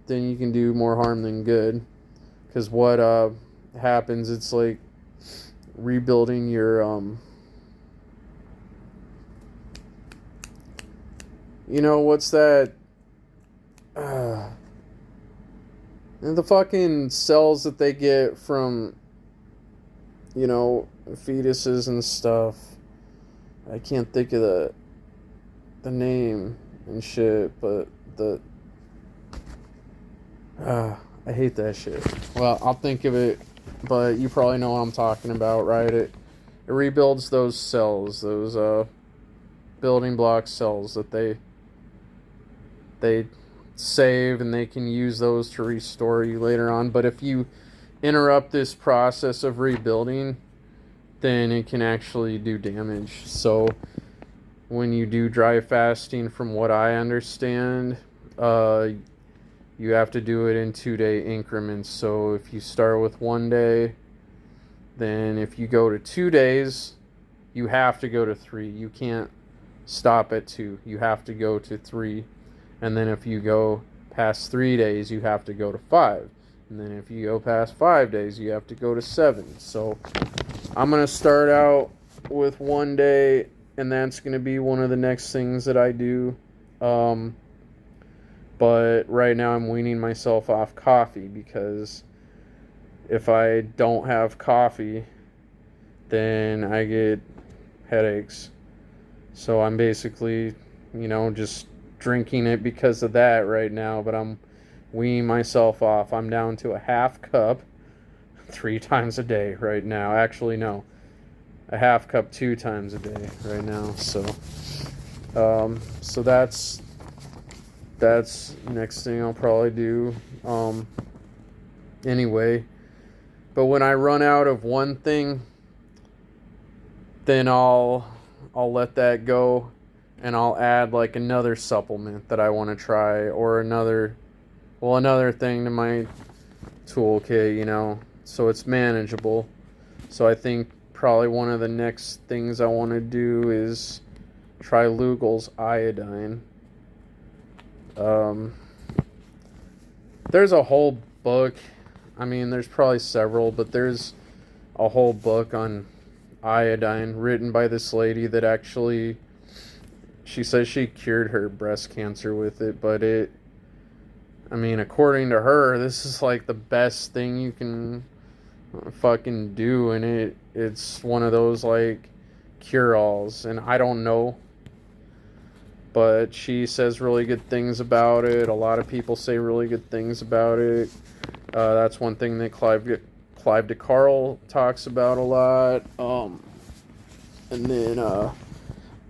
then you can do more harm than good. Because what happens, it's like rebuilding your what's that, the fucking cells that they get from fetuses and stuff. I can't think of the name and shit, but I hate that shit. Well, I'll think of it, but you probably know what I'm talking about, right? It rebuilds those cells, those building block cells that they save, and they can use those to restore you later on. But if you interrupt this process of rebuilding, then it can actually do damage. So when you do dry fasting, from what I understand, you have to do it in 2-day increments. So if you start with 1 day, then if you go to 2 days, you have to go to 3. You can't stop at 2. You have to go to 3. And then if you go past 3 days, you have to go to 5. And then if you go past 5 days, you have to go to 7. So I'm going to start out with 1 day, and that's going to be one of the next things that I do. But right now I'm weaning myself off coffee, because if I don't have coffee, then I get headaches. So I'm basically, just drinking it because of that right now, but I'm weaning myself off. I'm down to a half cup. 3 times a day right now. Actually, no, a half cup 2 times a day right now. So that's next thing I'll probably do. Anyway, but when I run out of one thing, then I'll let that go, and I'll add like another supplement that I want to try, or another thing to my toolkit, so it's manageable. So I think probably one of the next things I want to do is try Lugel's iodine. There's a whole book. I mean, there's probably several, but there's a whole book on iodine written by this lady that actually, she says she cured her breast cancer with it, but according to her, this is like the best thing you can fucking do, and it's one of those like cure-alls, and I don't know, but she says really good things about it. A lot of people say really good things about it. That's one thing that Clive DeCarl talks about a lot. And then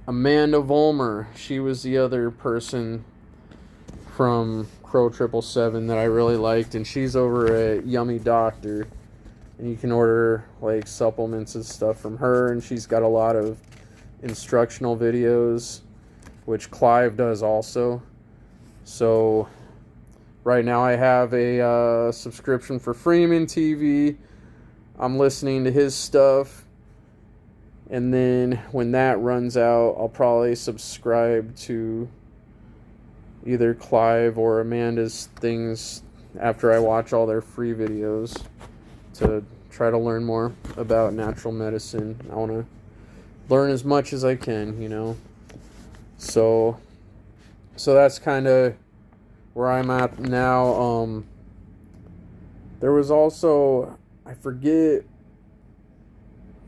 Amanda Vollmer, she was the other person from Crow 777 that I really liked, and she's over at Yummy Doctor, and you can order like supplements and stuff from her, and she's got a lot of instructional videos, which Clive does also. So right now I have a subscription for Freeman TV. I'm listening to his stuff, and then when that runs out, I'll probably subscribe to either Clive or Amanda's things after I watch all their free videos to try to learn more about natural medicine. I want to learn as much as I can, So that's kind of where I'm at now. There was also, I forget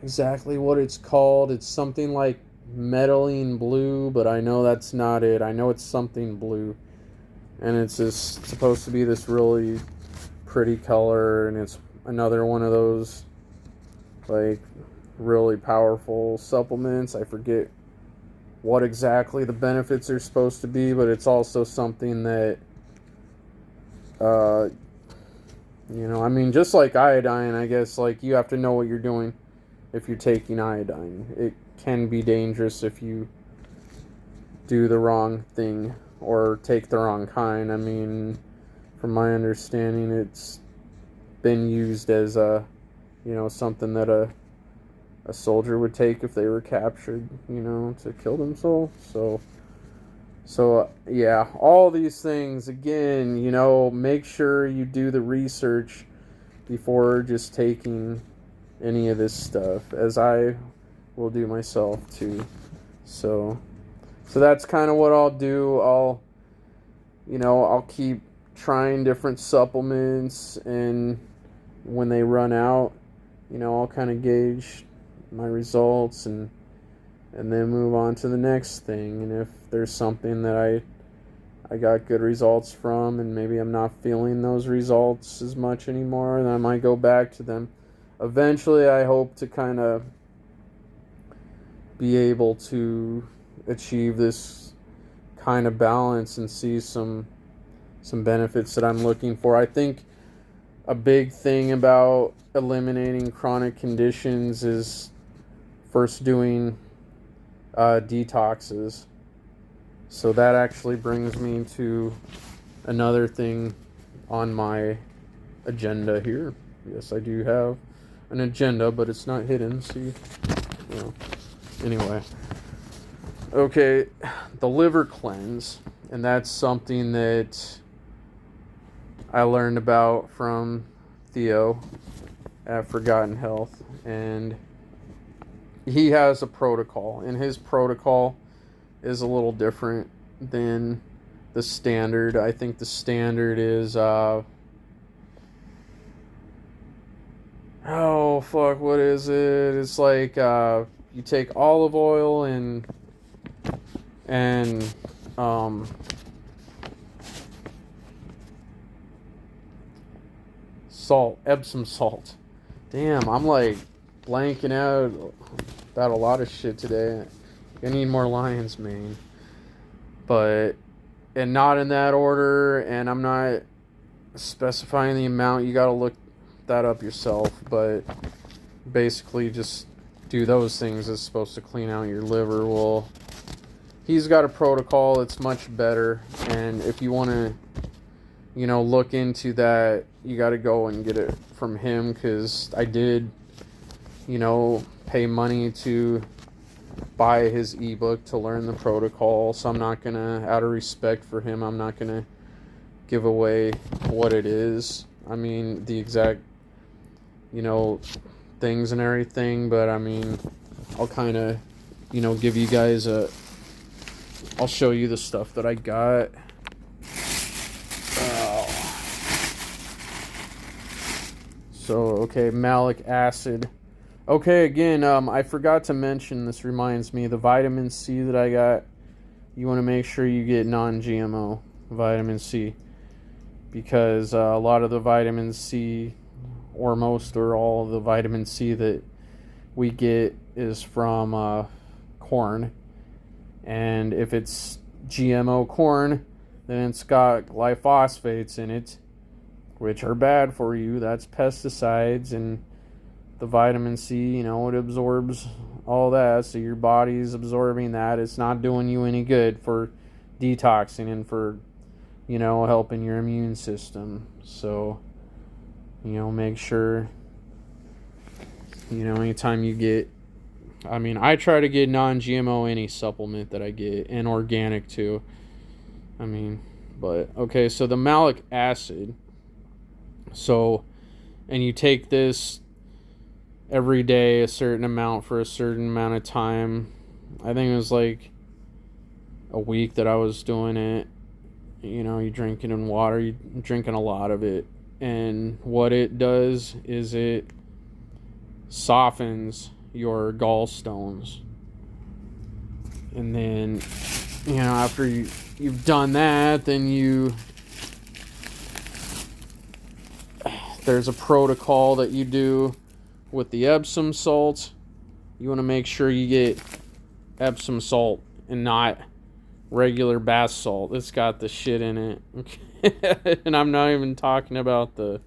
exactly what it's called. It's something like metalline blue, but I know that's not it. I know it's something blue, and it's just supposed to be this really pretty color, and it's another one of those like really powerful supplements. I forget what exactly the benefits are supposed to be, but it's also something that just like iodine, I guess, like, you have to know what you're doing if you're taking iodine. It can be dangerous if you do the wrong thing or take the wrong kind. From my understanding, it's been used as something that a soldier would take if they were captured, to kill themselves. So yeah, all these things, again, make sure you do the research before just taking any of this stuff, as I will do myself too. So that's kind of what I'll do. I'll keep trying different supplements, and when they run out, I'll kind of gauge my results and then move on to the next thing. And if there's something that I got good results from, and maybe I'm not feeling those results as much anymore, then I might go back to them. Eventually, I hope to kind of be able to achieve this kind of balance and see some benefits that I'm looking for. I think a big thing about eliminating chronic conditions is first doing detoxes. So that actually brings me to another thing on my agenda here. Yes, I do have an agenda, but it's not hidden. See, Anyway, okay, the liver cleanse, and that's something that I learned about from Theo at Forgotten Health, and he has a protocol, and his protocol is a little different than the standard. I think the standard is what is it? It's like you take olive oil and salt, Epsom salt, Damn, I'm like blanking out about a lot of shit today. I need more lion's mane. But, and not in that order, and I'm not specifying the amount. You gotta look that up yourself. But basically, just do those things. It's supposed to clean out your liver. Well, he's got a protocol that's much better. And if you want to, look into that, you got to go and get it from him, because I did, pay money to buy his ebook to learn the protocol. So I'm not going to, out of respect for him, I'm not going to give away what it is. I mean, the exact, things and everything. But I mean, I'll kind of, give you guys I'll show you the stuff that I got. So, okay, malic acid. Okay, again, I forgot to mention, this reminds me, the vitamin C that I got, you want to make sure you get non-GMO vitamin C, because a lot of the vitamin C, or most or all of the vitamin C that we get is from corn, and if it's GMO corn, then it's got glyphosates in it, which are bad for you. That's pesticides, and the vitamin C, it absorbs all that, so your body's absorbing that. It's not doing you any good for detoxing and for, helping your immune system. So, make sure, anytime you get, I try to get non-GMO any supplement that I get, and organic too. But, okay, so the malic acid, and you take this every day, a certain amount for a certain amount of time. I think it was like a week that I was doing it. You drink it in water, you're drinking a lot of it. And what it does is it softens your gallstones. And then, after you've done that, then there's a protocol that you do with the Epsom salt. You want to make sure you get Epsom salt and not regular bath salt. It's got the shit in it. And I'm not even talking about the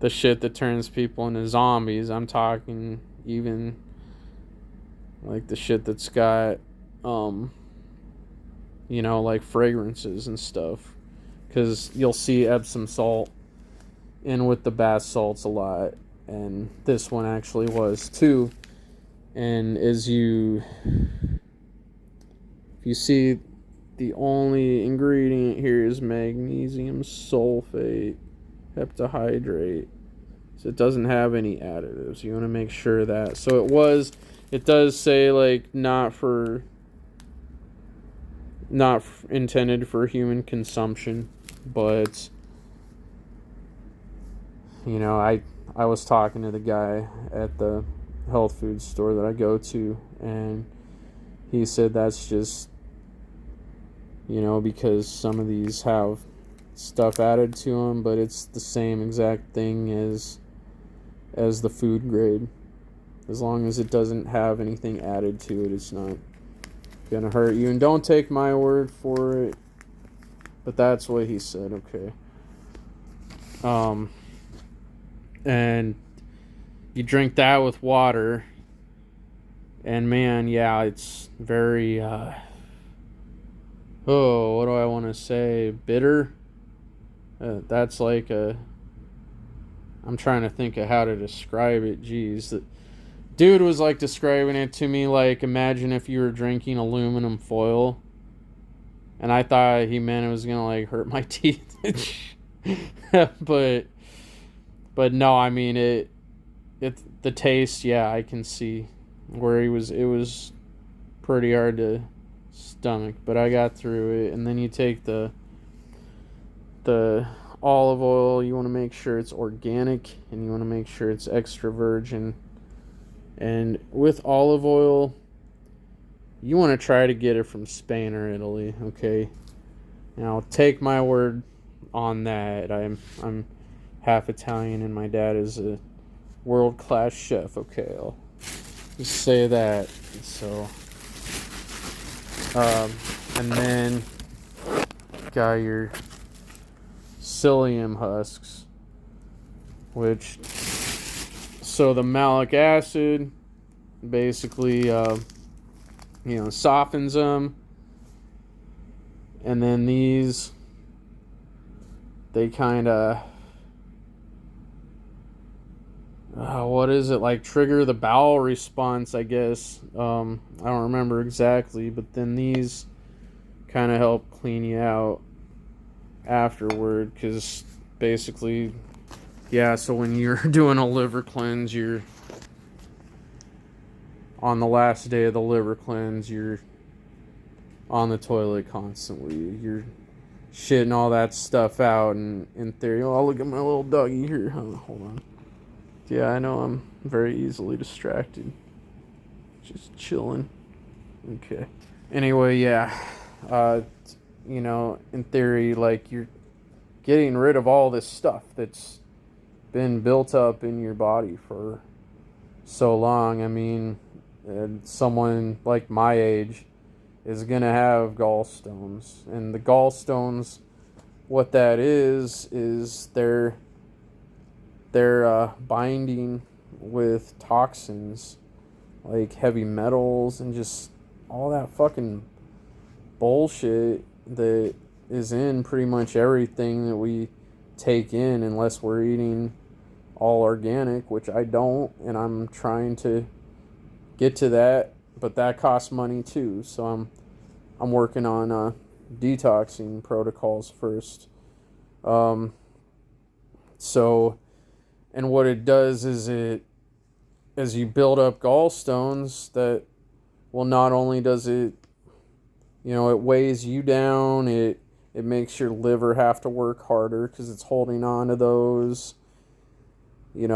shit that turns people into zombies. I'm talking even like the shit that's got like fragrances and stuff, because you'll see Epsom salt in with the bath salts a lot, and this one actually was too. And if you see, the only ingredient here is magnesium sulfate heptahydrate, so it doesn't have any additives. You want to make sure that. So it does say like not intended for human consumption, but I was talking to the guy at the health food store that I go to, and he said that's just, because some of these have stuff added to them, but it's the same exact thing as the food grade. As long as it doesn't have anything added to it, it's not gonna hurt you. And don't take my word for it, but that's what he said. Okay. And you drink that with water, and man, yeah, it's very what do I want to say, bitter. That's like I'm trying to think of how to describe it. Jeez, the dude was like describing it to me like, imagine if you were drinking aluminum foil, and I thought he meant it was gonna like hurt my teeth. But no, it the taste, yeah, I can see where it was pretty hard to stomach, but I got through it. And then you take the olive oil. You want to make sure it's organic, and you want to make sure it's extra virgin. And with olive oil, you want to try to get it from Spain or Italy, okay? Now, take my word on that. I'm half Italian, and my dad is world-class chef. Okay, I'll just say that. So, and then got your psyllium husks, which, so the malic acid basically, softens them, and then these, they kind of, what is it, like trigger the bowel response, I guess. I don't remember exactly, but then these kind of help clean you out afterward, because basically, yeah, so when you're doing a liver cleanse, you're on the last day of the liver cleanse, you're on the toilet constantly. You're shitting all that stuff out, and in theory, oh, look at my little doggy here. Hold on. Yeah, I know I'm very easily distracted. Just chilling. Okay. Anyway, yeah. In theory, like, you're getting rid of all this stuff that's been built up in your body for so long. I mean, someone like my age is going to have gallstones. And the gallstones, what that is they're binding with toxins like heavy metals and just all that fucking bullshit that is in pretty much everything that we take in, unless we're eating all organic, which I don't, and I'm trying to get to that, but that costs money too. So I'm working on detoxing protocols first. So, and what it does is as you build up gallstones, that, well, not only does it, it weighs you down, it makes your liver have to work harder because it's holding on to those. It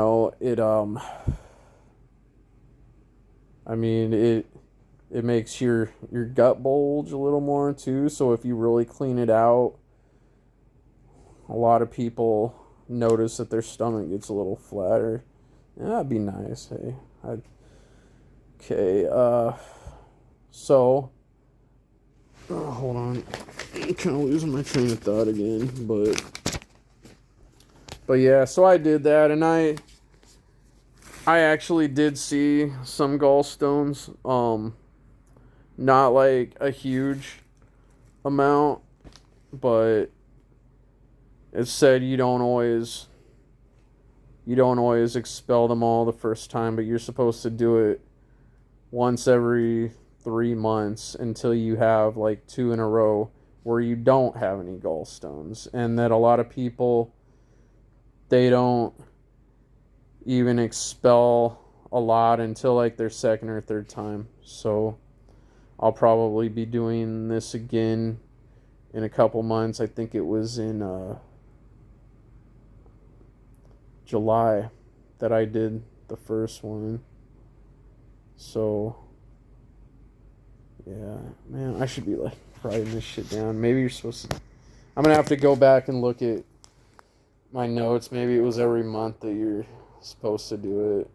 makes your gut bulge a little more too. So if you really clean it out, a lot of people notice that their stomach gets a little flatter. Yeah, that'd be nice. Hey, so, hold on, I'm kind of losing my train of thought again, but yeah, so I did that, and I actually did see some gallstones, not like a huge amount, but it said you don't always expel them all the first time, but you're supposed to do it once every 3 months until you have like 2 in a row where you don't have any gallstones. And that a lot of people, they don't even expel a lot until like their second or third time. So I'll probably be doing this again in a couple months. I think it was in July that I did the first one. So, yeah, man, I should be like writing this shit down. Maybe you're supposed to. I'm gonna have to go back and look at my notes. Maybe it was every month that you're supposed to do it.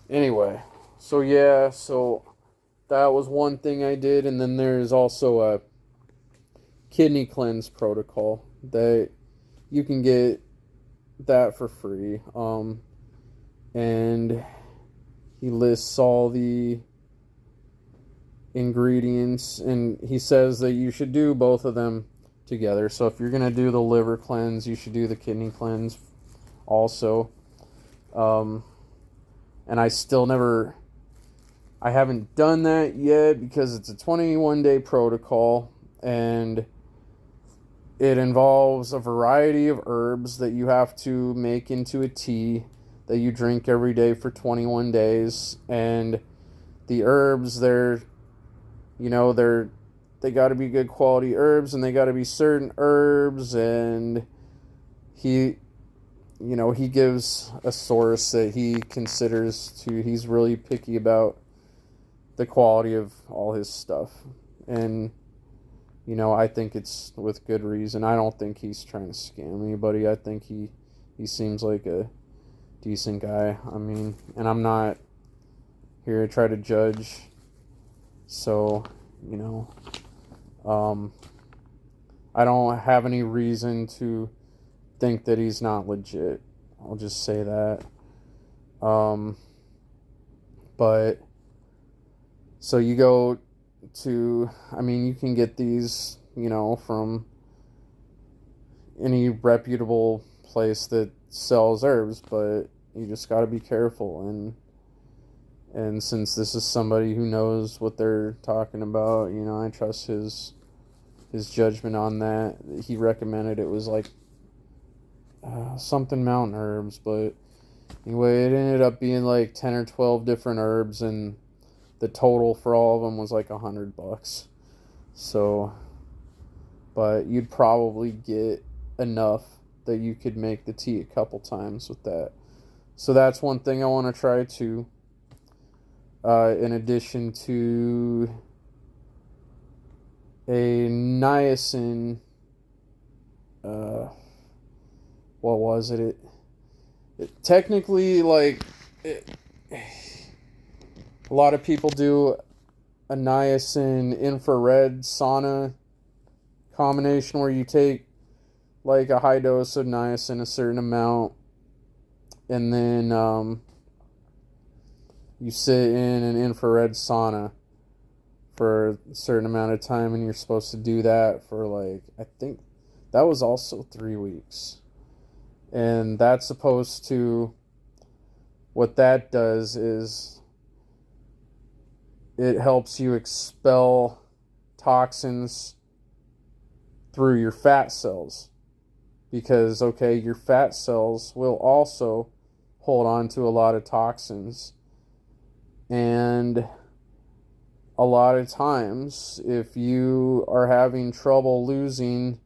Anyway, so yeah, so that was one thing I did, and then there's also a kidney cleanse protocol that you can get that for free. And he lists all the ingredients, and he says that you should do both of them together. So if you're going to do the liver cleanse, you should do the kidney cleanse also. And I haven't done that yet because it's a 21-day protocol, and it involves a variety of herbs that you have to make into a tea that you drink every day for 21 days. And the herbs, they got to be good quality herbs, and they got to be certain herbs. And he gives a source that he considers he's really picky about the quality of all his stuff. And I think it's with good reason. I don't think he's trying to scam anybody. I think he seems like a decent guy. I mean, and I'm not here to try to judge. So, you know, I don't have any reason to think that he's not legit. I'll just say that. But so you go to, I mean, you can get these, from any reputable place that sells herbs, but you just got to be careful. And since this is somebody who knows what they're talking about, I trust his judgment on that. He recommended it was like something mountain herbs, but anyway, it ended up being like 10 or 12 different herbs, and the total for all of them was like $100. So, but you'd probably get enough that you could make the tea a couple times with that. So that's one thing I want to try too. In addition to a niacin, what was it? It technically, like, a lot of people do a niacin infrared sauna combination where you take like a high dose of niacin, a certain amount, and then you sit in an infrared sauna for a certain amount of time, and you're supposed to do that for like, I think that was also 3 weeks. And that's supposed to, what that does is it helps you expel toxins through your fat cells. Because, okay, your fat cells will also hold on to a lot of toxins. And a lot of times, if you are having trouble losing,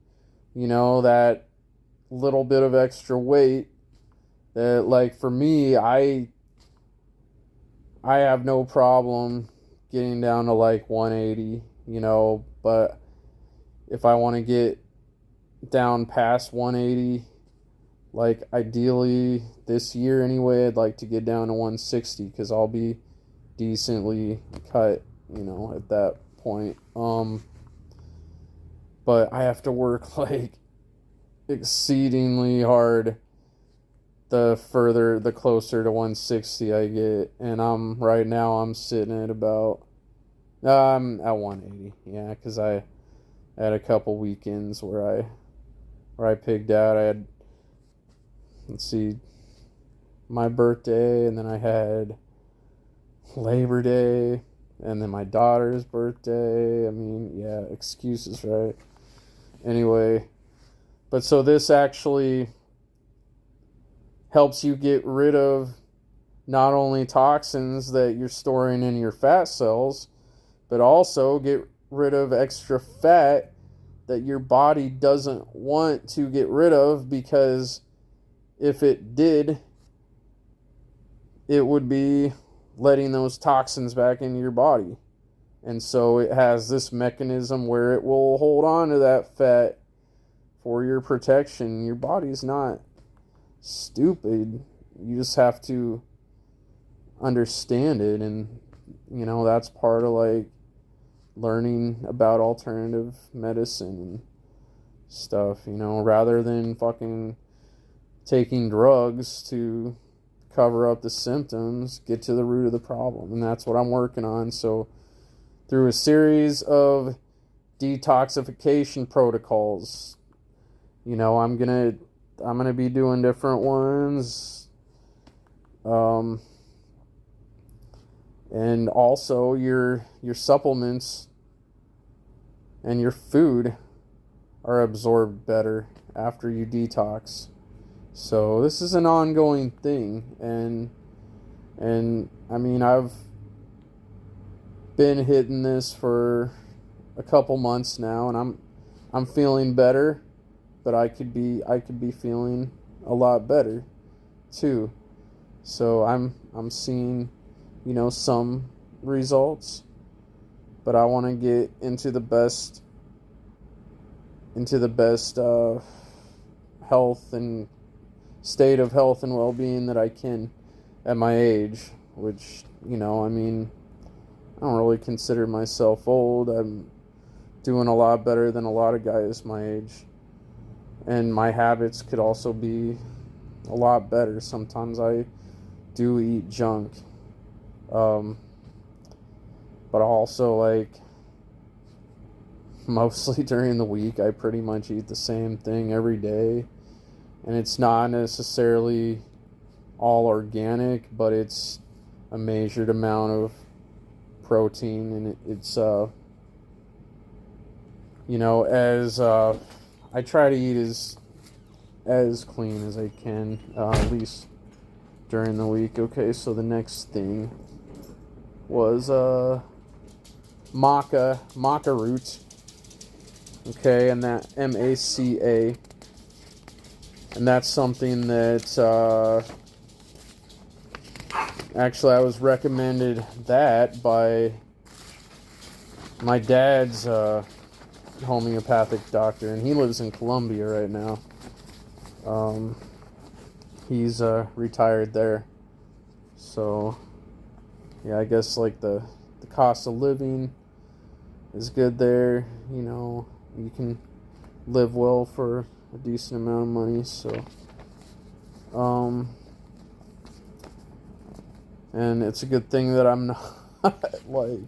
that little bit of extra weight, that, like, for me, I have no problem getting down to like 180, but if I want to get down past 180, like ideally this year anyway, I'd like to get down to 160 because I'll be decently cut, at that point. But I have to work like exceedingly hard the closer to 160 I get, and right now I'm sitting at about I'm at 180, yeah, because I had a couple weekends where I pigged out. I had, let's see, my birthday, and then I had Labor Day, and then my daughter's birthday. I mean, yeah, excuses, right? Anyway, but so this actually helps you get rid of not only toxins that you're storing in your fat cells, but also get rid of extra fat that your body doesn't want to get rid of, because if it did, it would be letting those toxins back into your body. And so it has this mechanism where it will hold on to that fat for your protection. Your body's not stupid. You just have to understand it, and that's part of like learning about alternative medicine and stuff, rather than fucking taking drugs to cover up the symptoms, get to the root of the problem. And that's what I'm working on. So through a series of detoxification protocols, I'm gonna be doing different ones, and also your supplements and your food are absorbed better after you detox. So this is an ongoing thing, and I mean, I've been hitting this for a couple months now, and I'm feeling better, but I could be feeling a lot better too. So I'm seeing, some results, but I want to get into the best health and state of health and well-being that I can at my age, which, I mean, I don't really consider myself old. I'm doing a lot better than a lot of guys my age. And my habits could also be a lot better. Sometimes I do eat junk. But also, like, mostly during the week, I pretty much eat the same thing every day. And it's not necessarily all organic, but it's a measured amount of protein, and it's as I try to eat as clean as I can, at least during the week. Okay, so the next thing was maca root. Okay, and that MACA, and that's something that actually I was recommended that by my dad's homeopathic doctor, and he lives in Colombia right now. He's retired there, so yeah, I guess like the cost of living is good there. You can live well for a decent amount of money. So and it's a good thing that I'm not like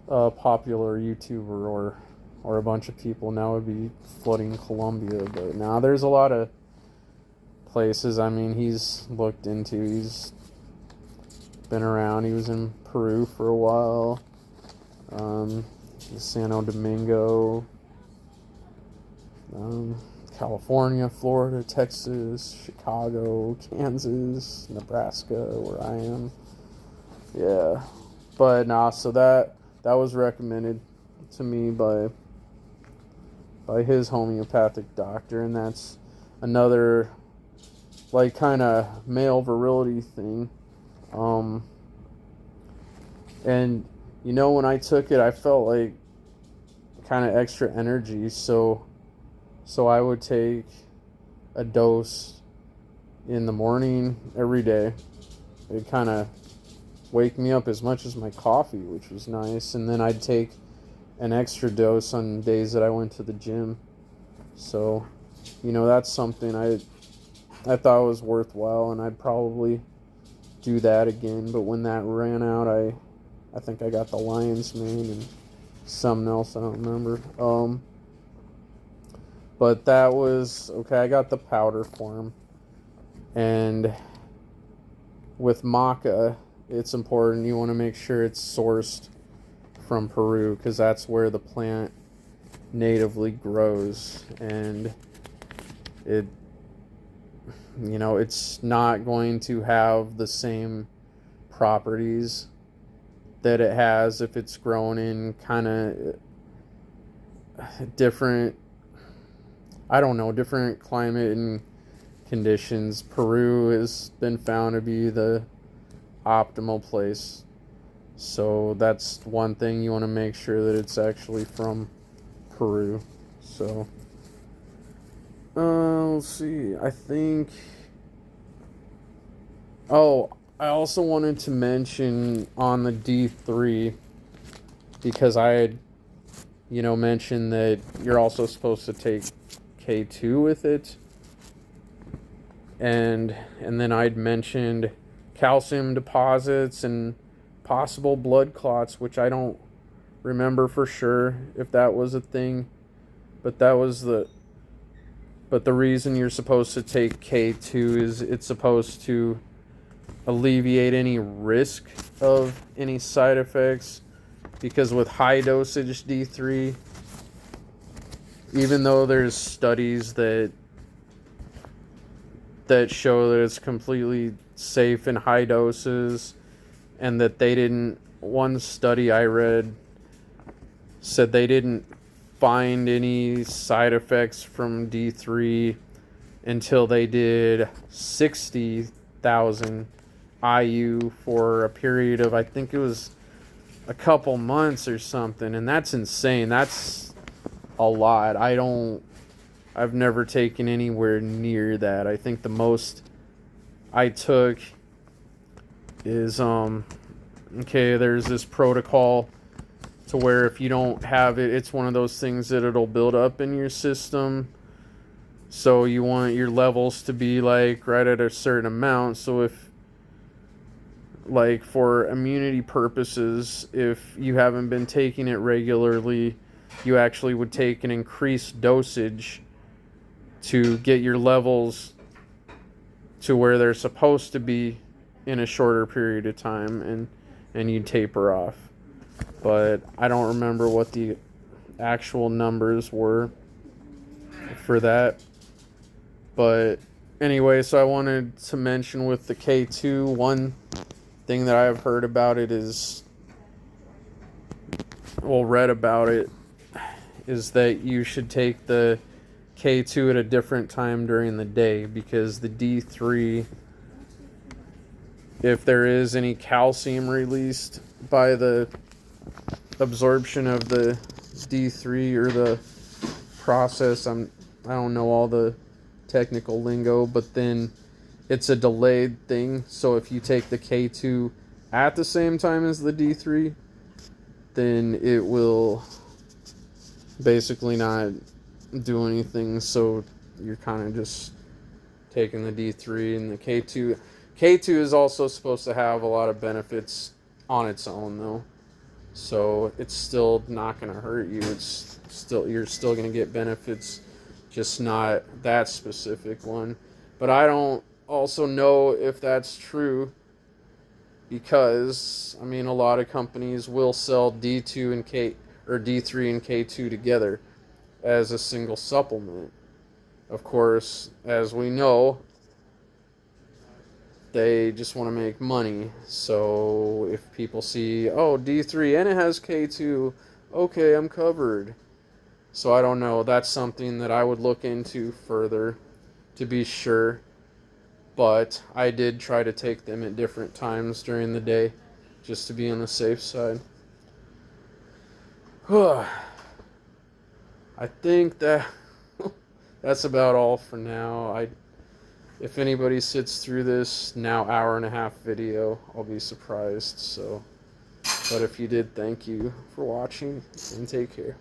a popular YouTuber or a bunch of people now would be flooding Colombia. But now there's a lot of places, I mean, he's looked into. He's been around. He was in Peru for a while, Santo Domingo, California, Florida, Texas, Chicago, Kansas, Nebraska, where I am. Yeah, but so that was recommended to me by his homeopathic doctor, and that's another like kind of male virility thing. And when I took it, I felt like kind of extra energy, so I would take a dose in the morning every day. It kind of wake me up as much as my coffee, which was nice. And then I'd take an extra dose on days that I went to the gym. So, that's something I thought was worthwhile, and I'd probably do that again. But when that ran out, I think I got the lion's mane and something else, I don't remember. But that was okay. I got the powder form, and with maca, it's important. You want to make sure it's sourced from Peru, because that's where the plant natively grows, and it's not going to have the same properties that it has if it's grown in kind of different climate and conditions. Peru has been found to be the optimal place. So that's one thing, you want to make sure that it's actually from Peru. So, let's see, I think... Oh, I also wanted to mention on the D3, because I had, mentioned that you're also supposed to take K2 with it. And then I'd mentioned calcium deposits and possible blood clots, which I don't remember for sure if that was a thing. But the reason you're supposed to take K2 is it's supposed to alleviate any risk of any side effects, because with high dosage D3, even though there's studies that show that it's completely safe in high doses, and that one study I read said they didn't find any side effects from D3 until they did 60,000 IU for a period of, I think it was a couple months or something, and that's insane. That's a lot. I don't I've never taken anywhere near that. I think the most I took is okay, there's this protocol to where if you don't have it, it's one of those things that it'll build up in your system. So you want your levels to be like right at a certain amount. So if, like, for immunity purposes, if you haven't been taking it regularly, you actually would take an increased dosage to get your levels to where they're supposed to be in a shorter period of time, and you taper off. But I don't remember what the actual numbers were for that. But anyway, so I wanted to mention with the K2, one thing that I've heard about it is, well, read about it, is that you should take the K2 at a different time during the day, because the D3, if there is any calcium released by the absorption of the D3 or the process, I don't know all the technical lingo, but then it's a delayed thing. So if you take the K2 at the same time as the D3, then it will basically not do anything. So you're kind of just taking the D3 and the K2. K2 is also supposed to have a lot of benefits on its own, though. So it's still not going to hurt you. You're still going to get benefits, just not that specific one. But I don't also know if that's true, because I mean, a lot of companies will sell D2 and K or D3 and K2 together as a single supplement. Of course, as we know, they just want to make money. So if people see, oh, D3 and it has K2, okay, I'm covered. So I don't know. That's something that I would look into further to be sure. But I did try to take them at different times during the day just to be on the safe side. I think that's about all for now. If anybody sits through this now hour and a half video, I'll be surprised. So, but if you did, thank you for watching and take care.